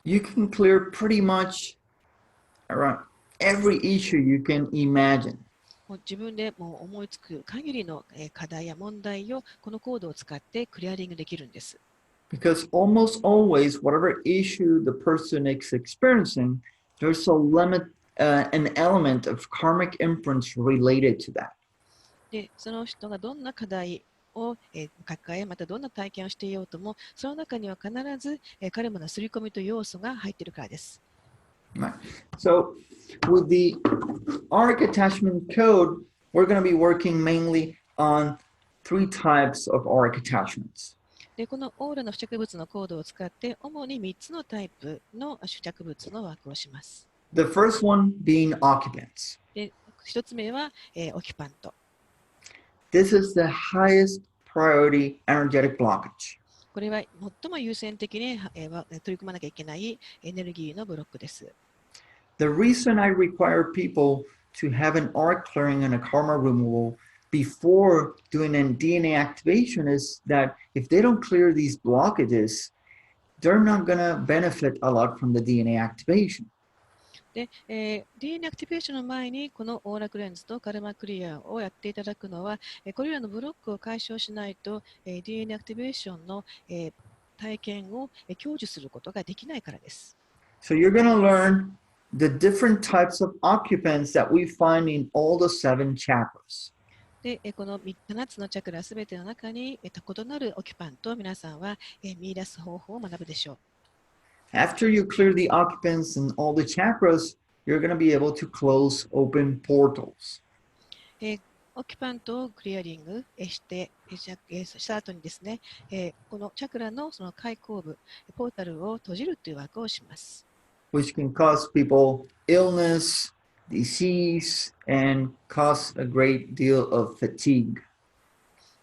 Speaker 1: You can clear pretty much around every issue you can imagine.
Speaker 2: もう自分でもう思いつく限りの課題や問題をこのコードを使ってクリアリングできるんです。
Speaker 1: Because almost always, whatever issue the person is experiencing, there's an element of karmic imprints related to that.
Speaker 2: でその人がどんな課題を抱え、またどんな体験をしていようとも、その中には必ずカルマの刷り込みという要素が入っているからです。
Speaker 1: Right. So, with the arc attachment code, we're going to be working mainly on 3 types of arc attachments.
Speaker 2: でこのオーラの付着物のコードを使って、主に3つのタイプの付着物のワークをします。
Speaker 1: The first one being occupants.
Speaker 2: で1つ目は、オキュパント。
Speaker 1: This is the highest priority energetic blockage.
Speaker 2: これは最も優先的に取り組まなきゃいけないエネルギーのブロックです。
Speaker 1: The reason I require people to have an arc clearing and a karma removal before doing a DNA activation is that if they don't clear these blockages, they're not going to benefit a lot from the DNA activation.
Speaker 2: で、DNA アクティベーションの前にこのオーラクレンズとカルマクリアをやっていただくのは、これらのブロックを解消しないと、DNA アクティベーションの、体験を享受することができないからです。
Speaker 1: So you're going to learn the different types of occupants that we find in all the 7 chakras.
Speaker 2: で、この7つのチャクラすべての中に異なるオキュパントを皆さんは見出す方法を学ぶでしょう。
Speaker 1: After you clear the occupants in all the chakras, you're going to be able to close open portals.
Speaker 2: オキュパントをクリアリングしてした後にですね、このチャクラのその開口部、ポータルを閉じるというワークをします。
Speaker 1: Which can cause people illness, disease, and cause a great deal of fatigue.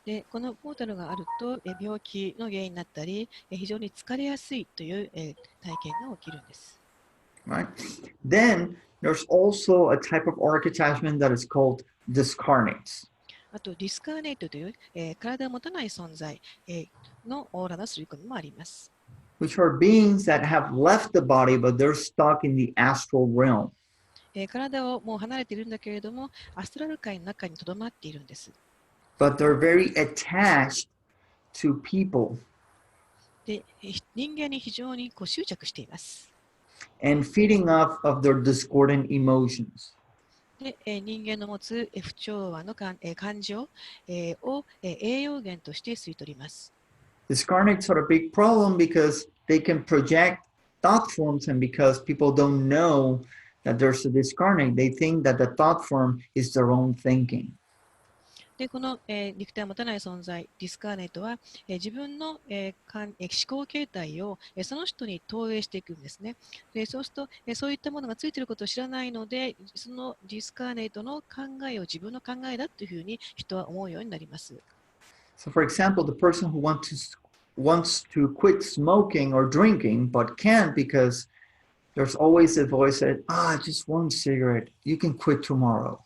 Speaker 2: でこのポータルがあると病気の原因になったり非常に疲れやすいという体験が起きるんです。
Speaker 1: Right? Then there's also a type of arc attachment that is called discarnates.
Speaker 2: あとディスカーネートという体を持たない存在のオーラの刷り込みもあります。
Speaker 1: Which are beings that have left the body but they're stuck in the astral realm.
Speaker 2: 体をもう離れているんだけれどもアストラル界の中にとどまっているんです。
Speaker 1: But they're very attached to people.
Speaker 2: で人間に非常に執着しています。
Speaker 1: And feeding off of their discordant emotions.
Speaker 2: で人間の持つ不調和の感情を栄養源として吸い取ります。
Speaker 1: Discarnates are a big problem because they can project thought forms, and because people don't know that there's a discarnate, they think that the thought form is their own thinking.
Speaker 2: でこの、肉体を持たない存在、ディスカーネートは、自分の、思考形態を、その人に投影していくんですね。でそうすると、そういったものがついていることを知らないので、そのディスカーネートの考えを自分の考えだというふうに人は思うようになります。
Speaker 1: So, for example, the person who wants to quit smoking or drinking but can't because there's always a voice that, just one cigarette, you can quit tomorrow.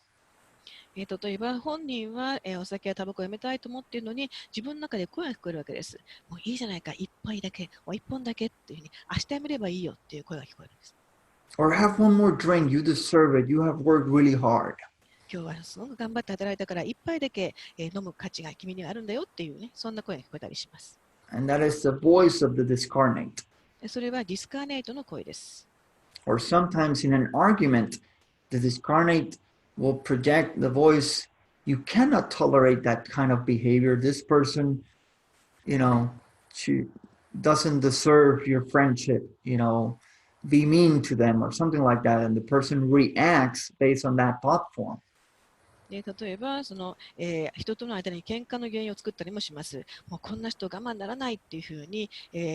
Speaker 2: 例えば本人は、お酒やタバコをやめたいと思っているのに自分の中で声が聞こえるわけです。もういいじゃないか、一杯だけ、もう一本だけっていうふうに、明日やめればいいよっていう声が聞こえるんです。
Speaker 1: Or have one more drink, you deserve it, you have worked really hard.
Speaker 2: 今日はすごく頑張って働いたから一杯だけ、飲む価値が君にはあるんだよっていうね、そんな声が聞こえたりします。
Speaker 1: And that is the voice of the discarnate.
Speaker 2: それはディスカーネートの声です。
Speaker 1: Or sometimes in an argument, the discarnate will project the voice, you cannot tolerate that kind of behavior. This person, she doesn't deserve your friendship, be mean to them or something like that. And the person reacts based on that thought form.
Speaker 2: で例えば人との間に喧嘩の原因を作ったりもします。もうこんな人我慢ならないっていうふうに、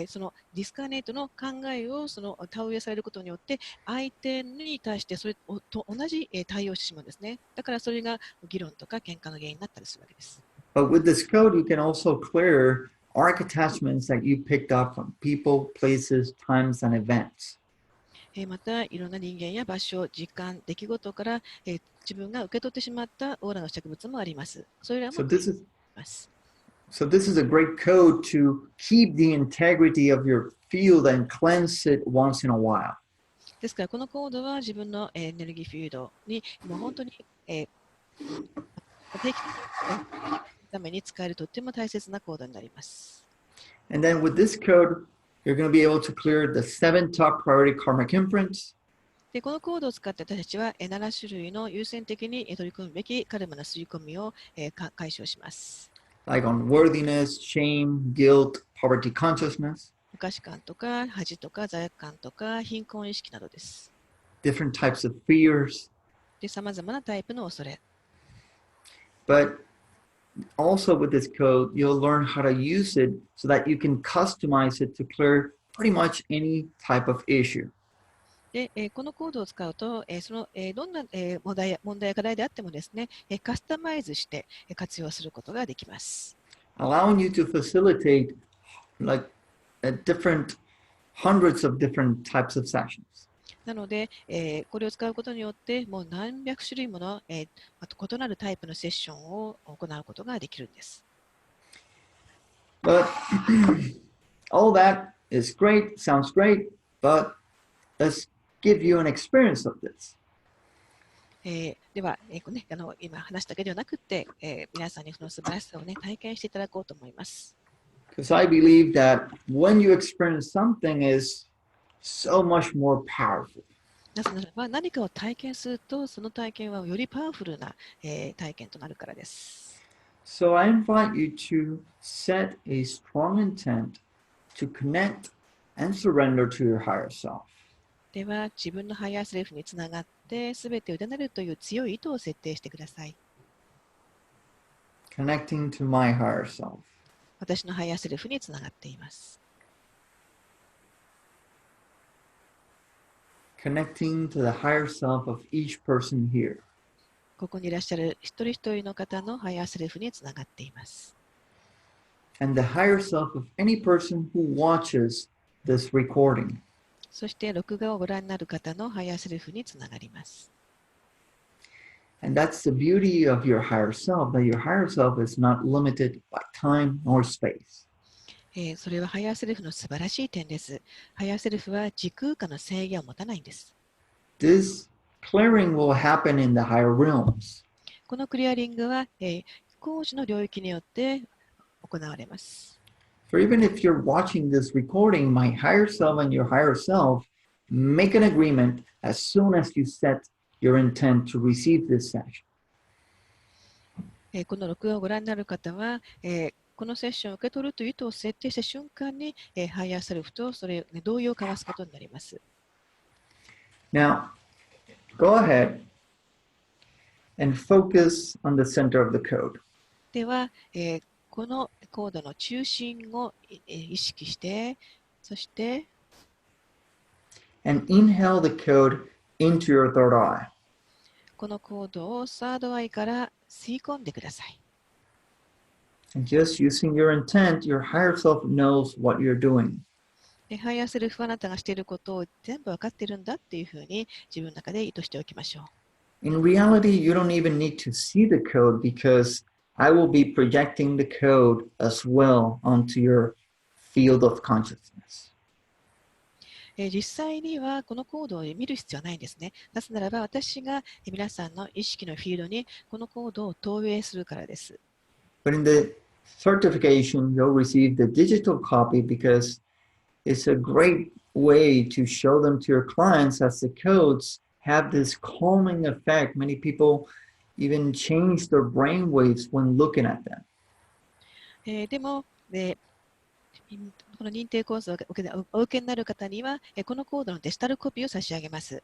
Speaker 2: そのディスカーネートの考えを田植えされることによって相手に対してそれと同じ、対応してしまうんですね。だからそれが議論とか喧嘩の原因になったりするわけです。
Speaker 1: But with this code, you can also clear arc attachments that you picked up from people, places, times, and events.
Speaker 2: また、いろんな人間や場所、時間、出来事から、自分が受け取ってしまったオーラの付着物もあります。それらもあります。
Speaker 1: So this is a great code to keep the integrity of your field and cleanse it once in a while.
Speaker 2: ですから、このコードは自分のエネルギーフィールドにもう本当に定期的にために使えるとっても大切なコードになります。
Speaker 1: And then with this code, you're going to be able to clear the 7 top priority karmic imprints.
Speaker 2: でこのコードを使って私たちは7種類の優先的に取り組むべきカルマの刷り込みを解消します。
Speaker 1: Like unworthiness, shame, guilt, poverty consciousness.
Speaker 2: 不可視感とか恥とか罪悪感とか貧困意識などです。
Speaker 1: Different types of fears.
Speaker 2: でさまざまなタイプの恐れ。
Speaker 1: But also with this code, you'll learn how to use it so that you can customize it to clear pretty much any type of issue.
Speaker 2: でこのコードを使うと、どんな問題や課題であってもですね、カスタマイズして活用することができます。
Speaker 1: Allowing you to facilitate like hundreds of different types of sessions.
Speaker 2: なので、これを使うことによって、もう何百種類もの、あと異なるタイプのセッションを行うことができるんです。
Speaker 1: But all that is great, sounds great, but let's give you an experience of this.
Speaker 2: では、今話しただけではなくて、皆さんにその素晴らしさをね、体験していただこうと思います。
Speaker 1: Because I believe that when you experience something is so much more powerful.
Speaker 2: なぜならば何かを体験すると、その体験はよりパワフルな、体験となるからです。
Speaker 1: So I invite you to set a strong intent to connect and surrender to your higher self.
Speaker 2: では、自分のハイヤーセルフにつながって、すべてを委ねるという強い意図を設定してください。
Speaker 1: Connecting to my higher self.
Speaker 2: 私のハイヤーセルフにつながっています。
Speaker 1: Connecting to the higher self of each person here.
Speaker 2: ここにいらっしゃる一人一人の方のハイヤーセルフにつながっています。
Speaker 1: And the higher self of any person who watches this recording.
Speaker 2: そして録画をご覧になる方のハイヤーセルフにつながります。
Speaker 1: And that's the beauty of your higher self, that your higher self is not limited by time nor space.
Speaker 2: それはハイヤーセルフの素晴らしい点です。ハイヤーセルフは時空間の制限を持たないんです。
Speaker 1: This clearing will happen in the higher realms.
Speaker 2: このクリアリングは、飛行士の領域によって行われます。
Speaker 1: For even if you're watching this recording, my higher self and your higher self make an agreement as soon as you set your intent to receive this session.
Speaker 2: この録画をご覧になる方は、このセッションを受け取るという意図を設定した瞬間に、ハイヤーセルフとそれ、同意を交わすことになります。
Speaker 1: Now, go ahead and focus on the center of the code.
Speaker 2: では、このコードの中心を意識して、そして、
Speaker 1: And inhale the code into your third eye.
Speaker 2: このコードをサードアイから吸い込んでください。
Speaker 1: And just using your intent, your higher self knows what you're doing.
Speaker 2: ハイヤーセルフはあなたがしていることを全部分かっているんだっていうふうに自分の中で意図しておきましょう。
Speaker 1: In reality, you don't even need to see the code because I will be projecting the code as well onto your field of consciousness.
Speaker 2: 実際にはこのコードを見る必要はないんですね。なぜならば私が皆さんの意識のフィールドにこのコードを投影するからです。
Speaker 1: But in the certification, you'll receive the digital copy because it's a great way to show them to your clients as the codes have this calming effect. Many people even change their brain waves when looking at them.
Speaker 2: でも、この認定講座をお受けになる方には、このコードのデジタルコピーを差し上げます。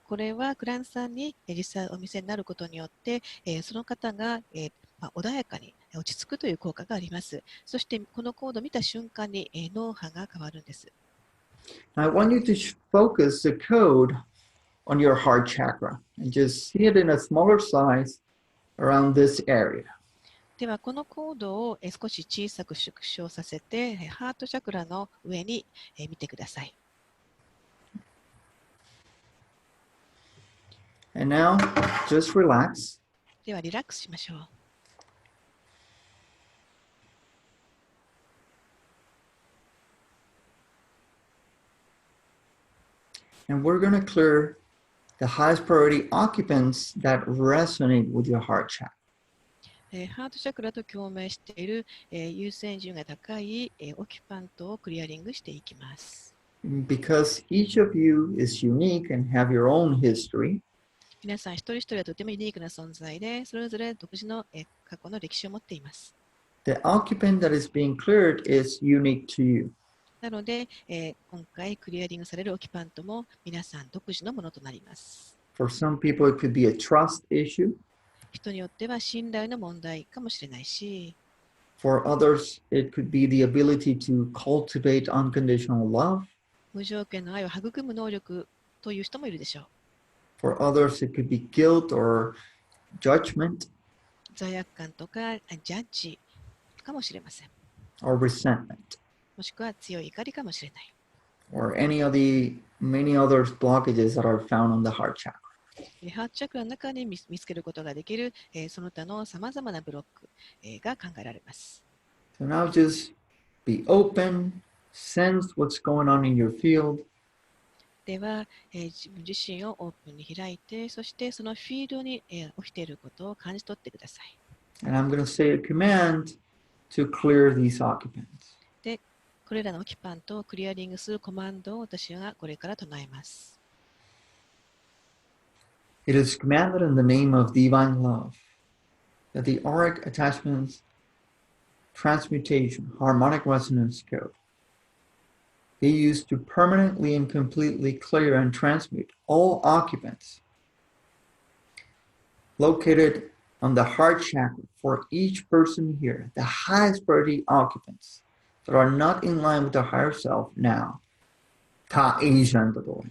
Speaker 2: これはクライアントさんに実際お見せになることによって、その方が穏やかに落ち着くという効果があります。そしてこのコードを見た瞬間に脳波が変わるんです。
Speaker 1: I want you to focus the code on your heart chakra and just see it in a smaller size around this area.
Speaker 2: ではこのコードを少し小さく縮小させてハートチャクラの上に見てください。
Speaker 1: And now, just relax.
Speaker 2: ではリラックスしましょう。
Speaker 1: And we're going to clear the highest priority occupants that resonate with your heart chakra.
Speaker 2: ハートチャクラと共鳴している優先順位が高いオキュパントをクリアリングしていきます。
Speaker 1: Because each of you is unique and have your own history,
Speaker 2: 皆さん一人一人はとてもユニークな存在で、それぞれ独自の過去の歴史を持っています。
Speaker 1: the occupant that is being cleared is unique to you.
Speaker 2: なので、今回クリアリングされるオキュパントも皆さん独自のものとなります。
Speaker 1: For some people, it could be a trust issue.
Speaker 2: 人によっては信頼の問題かもしれないし、
Speaker 1: For others, it could be the ability to cultivate unconditional love.
Speaker 2: 無条件の愛を育む能力という人もいるでしょう。
Speaker 1: For others, it could be guilt or judgment
Speaker 2: 罪悪感とかジャッジかもしれません。
Speaker 1: or resentment
Speaker 2: もしくは強い怒りかもしれない。
Speaker 1: or any of the many other blockages that are found on the heart chakra.
Speaker 2: ハートチャクラの中に見つけることができるその他のさまざまなブロックが考えられます。
Speaker 1: So now just be open, sense what's going on in your field,
Speaker 2: では、自分自身をオープンに開いて、そしてそのフィールドに起きていることを感じ取ってください。
Speaker 1: and I'm going to say a command to clear these occupants.
Speaker 2: で、これらのオキュパントをクリアリングするコマンドを私がこれから唱えます。
Speaker 1: It is commanded in the name of divine love that the auric attachments, transmutation, harmonic resonance code be used to permanently and completely clear and transmute all occupants located on the heart chakra for each person here, the highest priority occupants that are not in line with the higher self now. Ta Asian Dadore.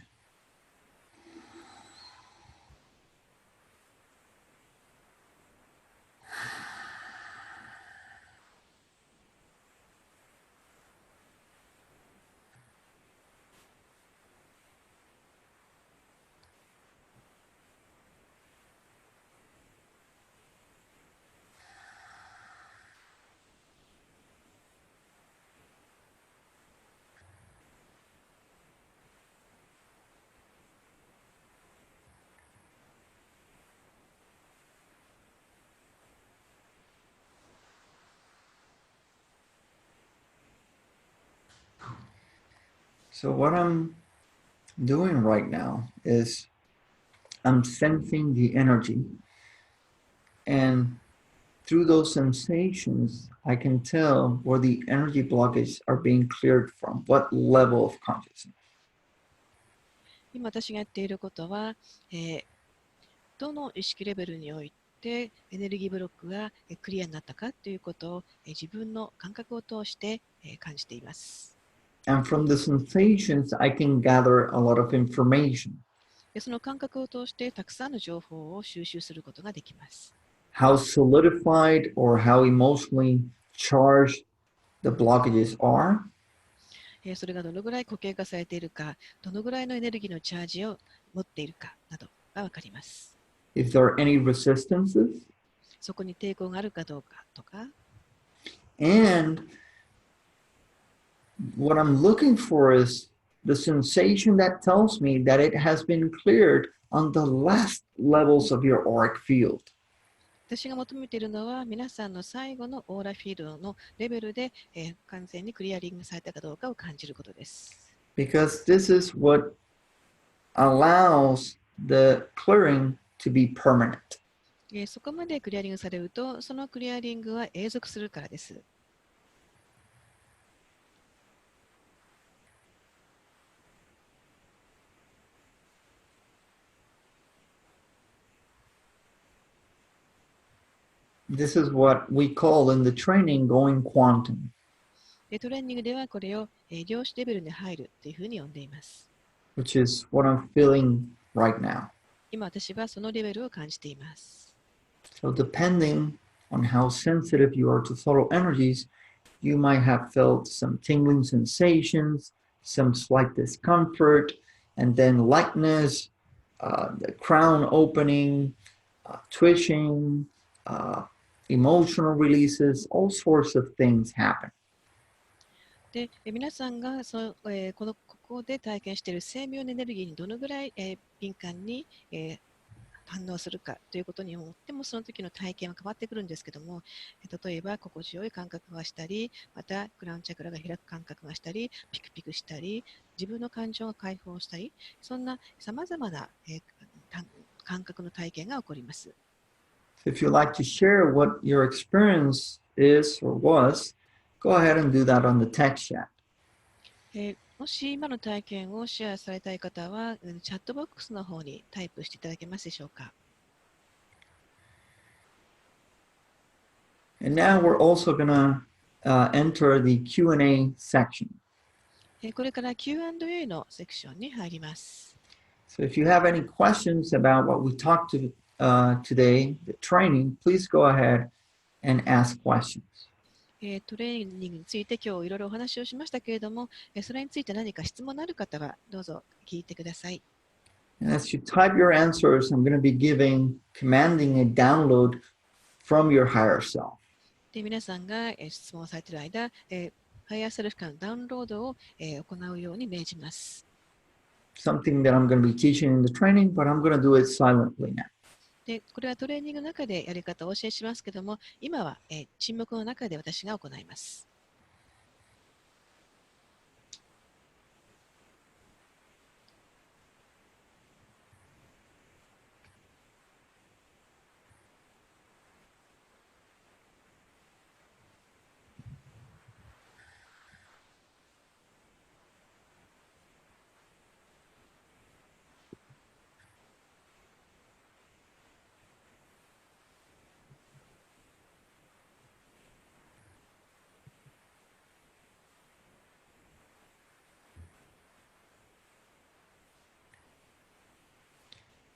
Speaker 1: So what I'm doing right now is I'm sensing the energy, and through those sensations, I can tell where the energy blockages are being cleared from, what level of consciousness.
Speaker 2: 今私がやっていることは、どの意識レベルにおいてエネルギーブロックがクリアになったかということを自分の感覚を通して感じています。
Speaker 1: And from the sensations, I can gather a lot of information.
Speaker 2: その感覚を通してたくさんの情報を収集することができます。
Speaker 1: How solidified or how emotionally charged the blockages are.
Speaker 2: それがどのぐらい固形化されているか、どのぐらいのエネルギーのチャージを持っているかなどがわかります。
Speaker 1: if there are any resistances.
Speaker 2: そこに抵抗があるかどうかとか、
Speaker 1: And what I'm looking for is the sensation that tells me that it has been cleared on the last levels of your auric field.
Speaker 2: 私が求めているのは皆さんの最後のオーラフィールドのレベルで、完全にクリアリングされたかどうかを感じることです。
Speaker 1: Because this is what allows the clearing to be permanent.
Speaker 2: そこまでクリアリングされると、そのクリアリングは永続するからです。
Speaker 1: This is what we call in the training going quantum.
Speaker 2: トレーニングではこれを量子レベルに入るというふうに呼んでいます。
Speaker 1: Which is what I'm feeling right now.
Speaker 2: 今私はそのレベルを感じています。
Speaker 1: So depending on how sensitive you are to subtle energies, you might have felt some tingling sensations, some slight discomfort, and then lightness, the crown opening, twitching, emotional releases, all sorts of things happen.
Speaker 2: で皆さんがここで体験している生命のエネルギーにどのぐらい、敏感に、反応するかということによってもその時の体験は変わってくるんですけども、例えば心地よい感覚がしたり、またクラウンチャクラが開く感覚がしたり、ピクピクしたり、自分の感情が解放したり、そんなさまざまな、感覚の体験が起こります。
Speaker 1: So if you'd like to share what your experience is or was, go ahead and do that on the text chat.
Speaker 2: もし今の体験をシェアされたい方は、チャットボックスの方にタイプしていただけますでしょうか。
Speaker 1: And now we're also going to enter the Q&A section.
Speaker 2: これから Q&A のセクションに入ります。
Speaker 1: So if you have any questions about what we talked to today, the training, please go ahead and ask questions.
Speaker 2: トレーニングについて今日いろいろお話をしましたけれども、それについて何か質問のある方はどうぞ聞いてください。
Speaker 1: And as you type your answers, I'm going to be commanding a download from your higher self.
Speaker 2: で皆さんが質問されている間、ハイヤーセルフからのダウンロードを行うように命じます。
Speaker 1: Something that I'm going to be teaching in the training, but I'm going to do it silently now.
Speaker 2: でこれはトレーニングの中でやり方をお教えしますけども、今は、沈黙の中で私が行います。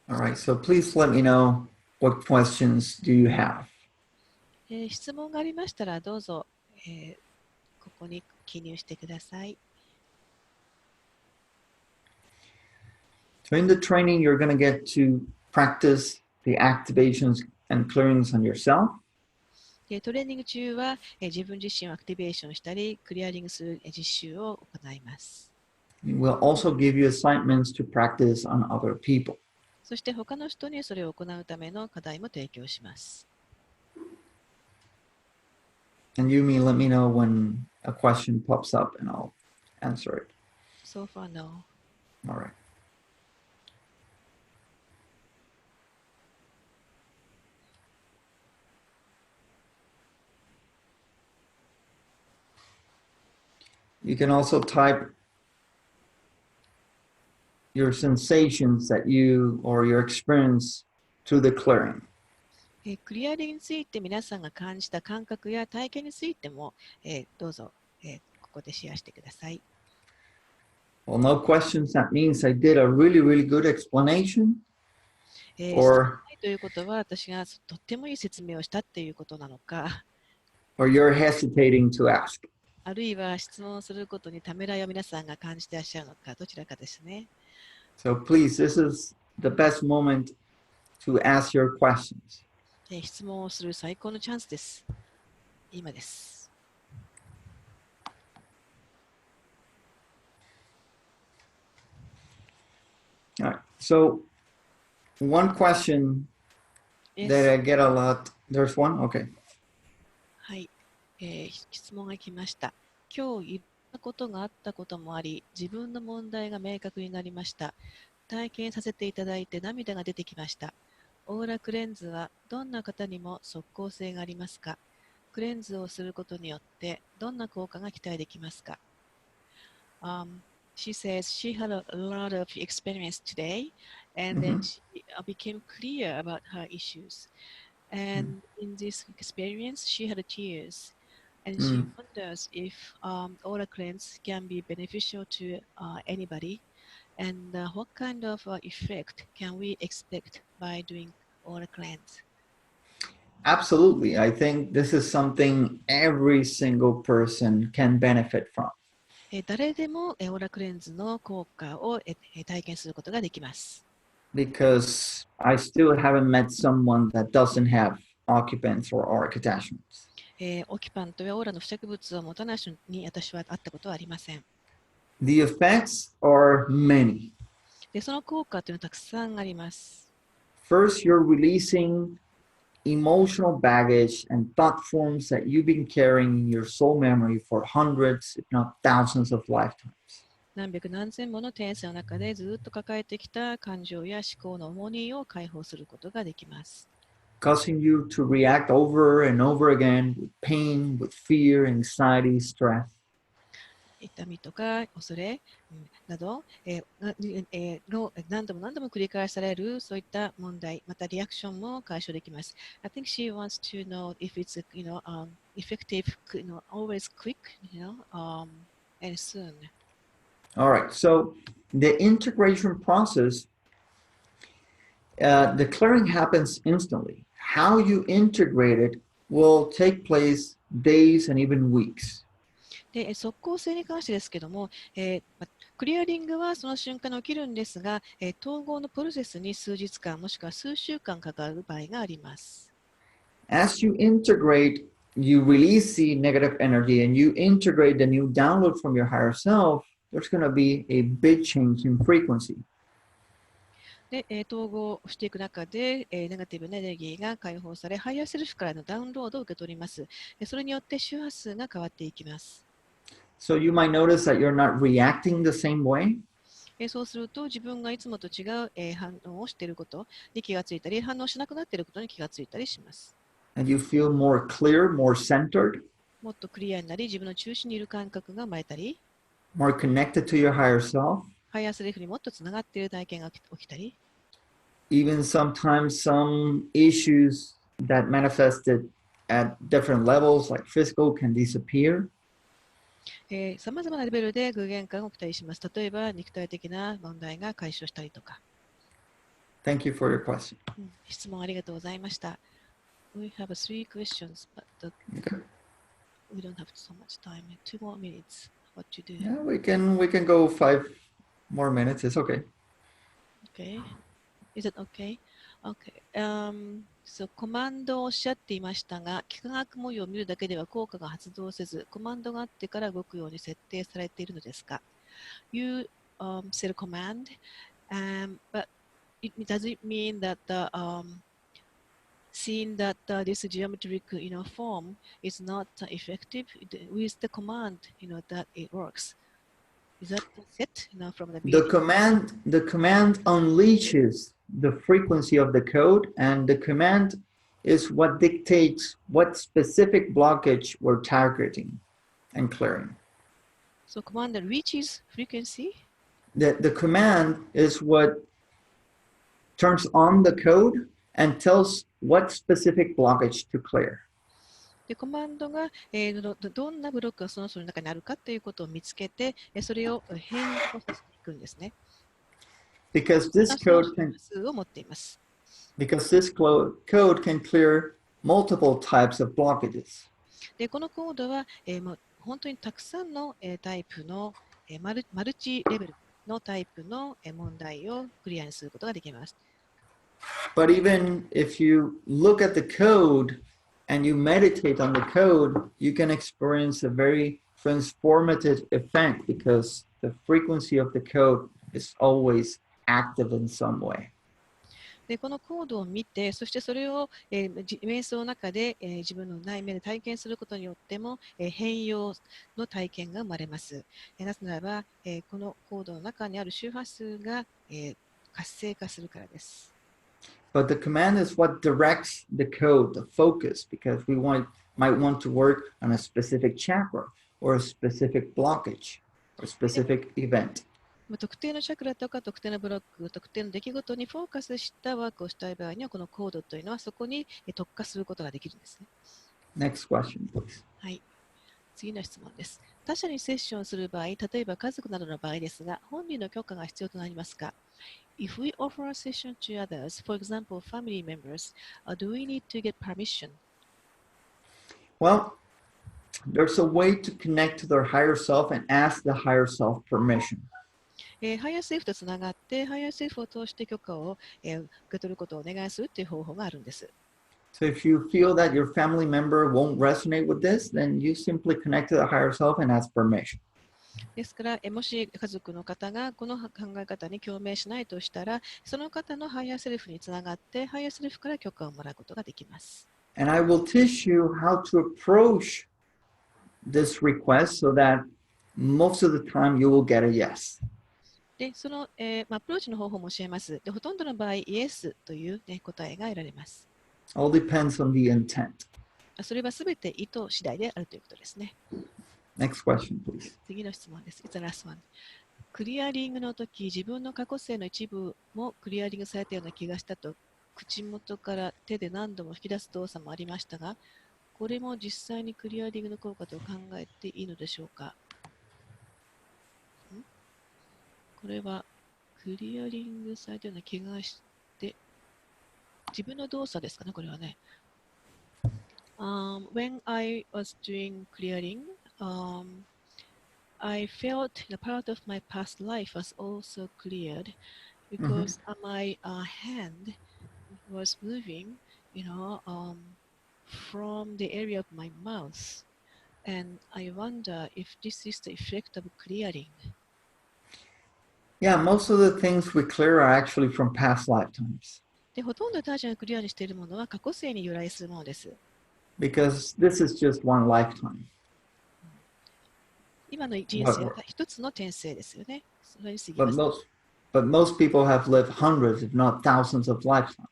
Speaker 1: All right, so please let me know what questions do you have.
Speaker 2: 質問がありましたらどうぞ、ここに記入してください。
Speaker 1: So in the training, you're going to get to practice the activations and clearings on yourself.
Speaker 2: トレーニング中は、自分自身をアクティベーションしたり、クリアリングする実習を行います。
Speaker 1: We'll also give you assignments to practice on other people.
Speaker 2: そして他の人にそれを行うための課題も提供します。
Speaker 1: And Yumi, let me know when a question pops up and I'll answer it.
Speaker 2: So far, no.
Speaker 1: All right. You can also type your sensations that you or your experience through the clearing.
Speaker 2: クリアリングについて皆さんが感じた感覚や体験についても、どうぞ、ここでシェアしてください。
Speaker 1: Well, no questions. That means I did a really, really good explanation.
Speaker 2: ということは私がとってもいい説明をしたっていうことなのか、
Speaker 1: or you're hesitating to ask.
Speaker 2: あるいは質問することにためらいを皆さんが感じていらっしゃるのか、どちらかですね。
Speaker 1: So please, this is the best moment to ask your questions.
Speaker 2: 質問をする最高のチャンスです。今です。
Speaker 1: All right. So, one question that I get a lot. There's one? Okay.
Speaker 2: はい、質問が来ました。今日言ったことがあったこともあり、自分の問題が明確になりました。体験させていただいて涙が出てきました。オーラクレンズはどんな方にも即効性がありますか？クレンズをすることによってどんな効果が期待できますか？ She says she had a lot of experience today, and then she became clear about her issues. And in this experience, she had tears, and she wonders if aura cleanse can be beneficial to anybody, and what kind of effect can we expect by doing aura cleanse?
Speaker 1: Absolutely. I think this is something every single person can benefit from.
Speaker 2: 誰でもオーラクレンズの効果を体験することができます。
Speaker 1: Because I still haven't met someone that doesn't have occupants or auric attachments.
Speaker 2: オキュパントやオーラの付着物を持たない人に私は会ったことはありません。
Speaker 1: The effects are many.
Speaker 2: で、その効果というのはたくさんあります。
Speaker 1: First, you're releasing emotional baggage and thought forms that you've been carrying in your soul memory for hundreds, if not thousands of lifetimes.
Speaker 2: 何百何千もの転生の中でずっと抱えてきた感情や思考の重荷を解放することができます。
Speaker 1: Causing you to react over and over again with pain, with fear, anxiety, stress.
Speaker 2: 痛みとか恐れなど、何度も何度も繰り返されるそういった問題、またリアクションも解消できます。I think she wants to know if it's, effective, always quick, and soon.
Speaker 1: All right, so the integration process, the clearing happens instantly. How you integrate it will take place days and even weeks.
Speaker 2: で、即効性に関してですけども、クリアリングはその瞬間に起きるんですが、統合のプロセスに数日間もしくは数週間かかる場合があります。
Speaker 1: As you integrate, you release the negative energy and you integrate the new download from your higher self, there's going to be a big change in frequency.
Speaker 2: で、統合していく中で、ネガティブなエネルギーが解放され、ハイヤーセルフからのダウンロードを受け取ります。それによって周波数が変わっていきます。
Speaker 1: So you might notice that you're not reacting the same way.
Speaker 2: そうすると自分がいつもと違う、反応をしていることに気がついたり、反応しなくなっていることに気がついたりします。
Speaker 1: And you feel more clear, more centered.
Speaker 2: もっとクリアになり、自分の中心にいる感覚が生まれたり、
Speaker 1: more connected to your higher self.
Speaker 2: ハイヤーセルフにもっとつながっている体験が起きたり、
Speaker 1: Even sometimes some issues that manifested at different levels, like physical, can disappear.
Speaker 2: さまざまなレベルで具現化が起きたりします。例えば、肉体的な問題が解消したりとか。
Speaker 1: Thank you for your question.
Speaker 2: 質問ありがとうございました。We have three questions, but we don't have so much time. 2 more minutes. What to do?
Speaker 1: Yeah, we can go 5 more minutes. It's okay.
Speaker 2: Okay. Is it okay? Okay.コマンドをおっしゃっていましたが、幾何学模様を見るだけでは効果が発動せず、コマンドがあってから動くように設定されているのですか？ You said a command, but does it mean that seeing that this geometric form is not effective with the command that it works? Is that set from the beginning?
Speaker 1: The command unleashes the frequency of the code, and the command is what dictates what specific blockage we're targeting and clearing.
Speaker 2: So command that reaches frequency?
Speaker 1: The command is what turns on the code and tells what specific blockage to clear.
Speaker 2: でコマンドが、どんなブロックがその中にあるかということを見つけて、それを変更させていくんですね。
Speaker 1: Because this code can clear multiple types of blockages.
Speaker 2: でこのコードは、本当にたくさんの、タイプの、マルチレベルのタイプの、問題をクリアにすることができます。
Speaker 1: But even if you look at the code and you meditate on the code, you can experience a very transformative effect because the frequency of the code is always active in some way.
Speaker 2: でこのコードを見て、そしてそれを、瞑想の中で、自分の内面で体験することによっても、変容の体験が生まれます。なぜならば、このコードの中にある周波数が、活性化するからです。
Speaker 1: But the command is what directs the code, the focus, because we might want to work on a specific chakra or a specific blockage or specific event.
Speaker 2: 特定のチャクラとか特定のブロック、特定の出来事にフォーカスしたワークをしたい場合には、このコードというのはそこに特化することができるんですね。
Speaker 1: Next question, please.
Speaker 2: はい。次の質問です。他者にセッションする場合、例えば家族などの場合ですが、本人の許可が必要となりますか？ If we offer a session to others, for example, family members, do we need to get permission?
Speaker 1: Well, there's a way to connect to their higher self and ask the higher self permission.
Speaker 2: ハイヤーセーフとつながって、ハイヤーセーフを通して許可を、受け取ることをお願いするという方法があるんです。
Speaker 1: So if you feel that your family member won't resonate with this, then you simply connect to the higher self and ask permission.
Speaker 2: ですから、もし家族の方がこの考え方に共鳴しないとしたら、その方のハイヤーセルフにつながって、ハイヤーセルフから許可をもらうことができます。
Speaker 1: And I will teach you how to approach this request so that most of the time you will get a yes.
Speaker 2: で、その、アプローチの方法も教えます。で、ほとんどの場合、イエスという、答えが得られます。
Speaker 1: All depends on the intent.
Speaker 2: それはすべて意図次第であるということですね。
Speaker 1: Next question, please.
Speaker 2: 次の質問です。It's the last one. クリアリングの時、自分の過去性の一部もクリアリングされたような気がしたと、口元から手で何度も引き出す動作もありましたが、これも実際にクリアリングの効果と考えていいのでしょうか？これはクリアリングされたような気がして、自分の動作ですかね、これはね。When I was doing clearing, I felt the part of my past life was also cleared because my hand was moving, from the area of my mouth. And I wonder if this is the effect of clearing.
Speaker 1: Yeah, most of the things we clear are actually from past lifetimes.
Speaker 2: で、ほとんど他者がクリアにしているものは過去世に由来するものです。
Speaker 1: Because this is just one lifetime.
Speaker 2: 今の人生は一つの転生ですよね。それに過ぎます。
Speaker 1: But most people have lived hundreds, if not thousands of lifetimes.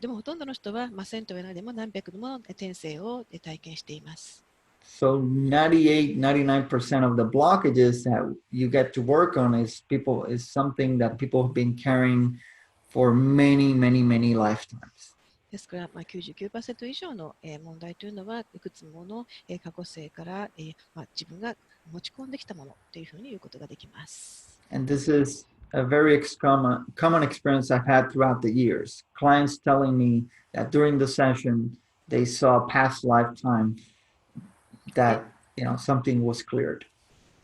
Speaker 2: でもほとんどの人は、1000と言わないでも何百もの転生を体験しています。
Speaker 1: So 98, 99% of the blockages that you get to work on is something that people have been carrying for many, many, many lifetimes.
Speaker 2: ですから、99% 以上の問題というのはいくつもの過去世から自分が持ち込んできたものというふうに言うことができます。
Speaker 1: And this is a very common experience I've had throughout the years. Clients telling me that during the session they saw a past lifetime that something was cleared.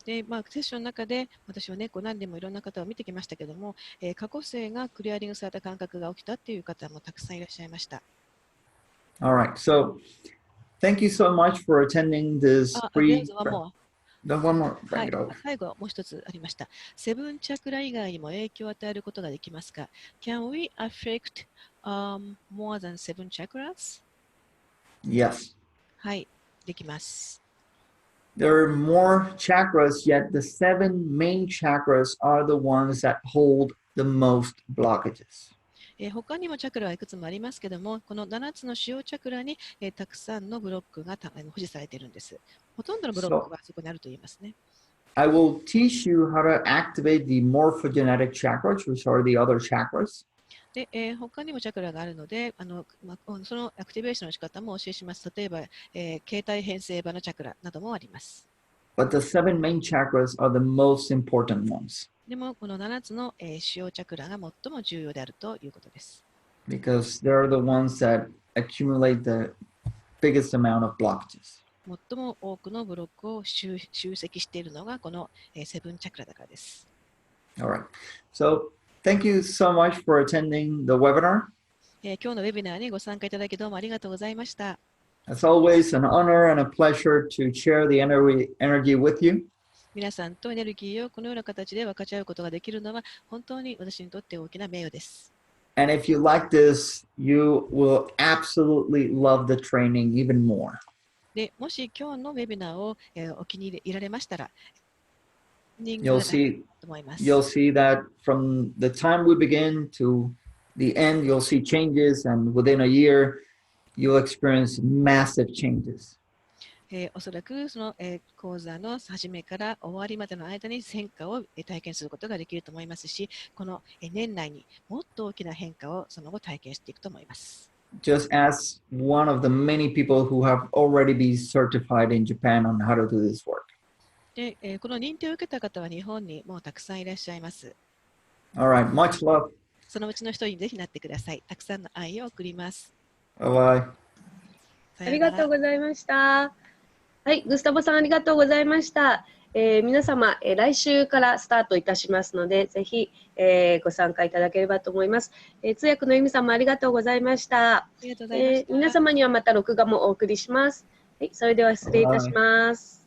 Speaker 2: で、セッションの中で私はね、何年もいろんな方を見てきましたけども、過去世がクリアリングされた感覚が起きたっていう方もたくさんいらっしゃいました。
Speaker 1: All right, so thank you so much for attending this free. One more.
Speaker 2: はい、最後もう一つありました。セブンチャクラ以外にも影響を与えることができますか？ Can we affect more than seven chakras?
Speaker 1: Yes.
Speaker 2: はい、できます。
Speaker 1: There are more chakras, yet the 7 main chakras are the ones that hold the most blockages.
Speaker 2: 他にもチャクラはいくつもありますけども、この7つの主要チャクラに、たくさんのブロックが保持されているんです。ほとんどのブロックはそこにあると言いますね。
Speaker 1: I will teach you how to activate the morphogenetic chakras, which are the other chakras.
Speaker 2: で、他にもチャクラがあるので、そのアクティベーションの仕方もお教えします。例えば、形態変性場のチャクラなどもあります。
Speaker 1: But the 7 main chakras are the most important ones.
Speaker 2: でも、この7つの、主要チャクラが最も重要であるということです。
Speaker 1: Because they are the ones that accumulate the biggest amount of blockages.
Speaker 2: 最も多くのブロックを集積しているのがこのセブンチャクラだからです。
Speaker 1: All right. So Thank you so much for attending the webinar.
Speaker 2: 今日のウェビナーにご参加いただきどうもありがとうございました。
Speaker 1: It's always an honor and a pleasure to share the energy with you.
Speaker 2: 皆さんとエネルギーをこのような形で分かち合うことができるのは本当に私にとって大きな名誉です。
Speaker 1: And if you like this, you will absolutely love the training even more.
Speaker 2: でもし今日のウェビナーを、お気に入りられましたら、
Speaker 1: You'll see that from the time we begin to the end, you'll see changes, and within a year, you'll experience massive changes.
Speaker 2: おそらくその、講座の始めから終わりまでの間に変化を体験することができると思いますし、この年内にもっと大きな変化をその後体験していくと思います。
Speaker 1: Just as one of the many people who have already been certified in Japan on how to do this work.
Speaker 2: で、この認定を受けた方は日本にもうたくさんいらっしゃいます。
Speaker 1: All right, much love.
Speaker 2: そのうちの一人にぜひなってください。たくさんの愛を送ります。
Speaker 1: Bye-bye.
Speaker 3: ありがとうございました。はい、グスタボさんありがとうございました。皆様、来週からスタートいたしますので、ぜひ、ご参加いただければと思います。通訳の由美さんもありがとうございました。
Speaker 2: ありがとうございました。
Speaker 3: 皆様にはまた録画もお送りします。はい、それでは失礼いたします。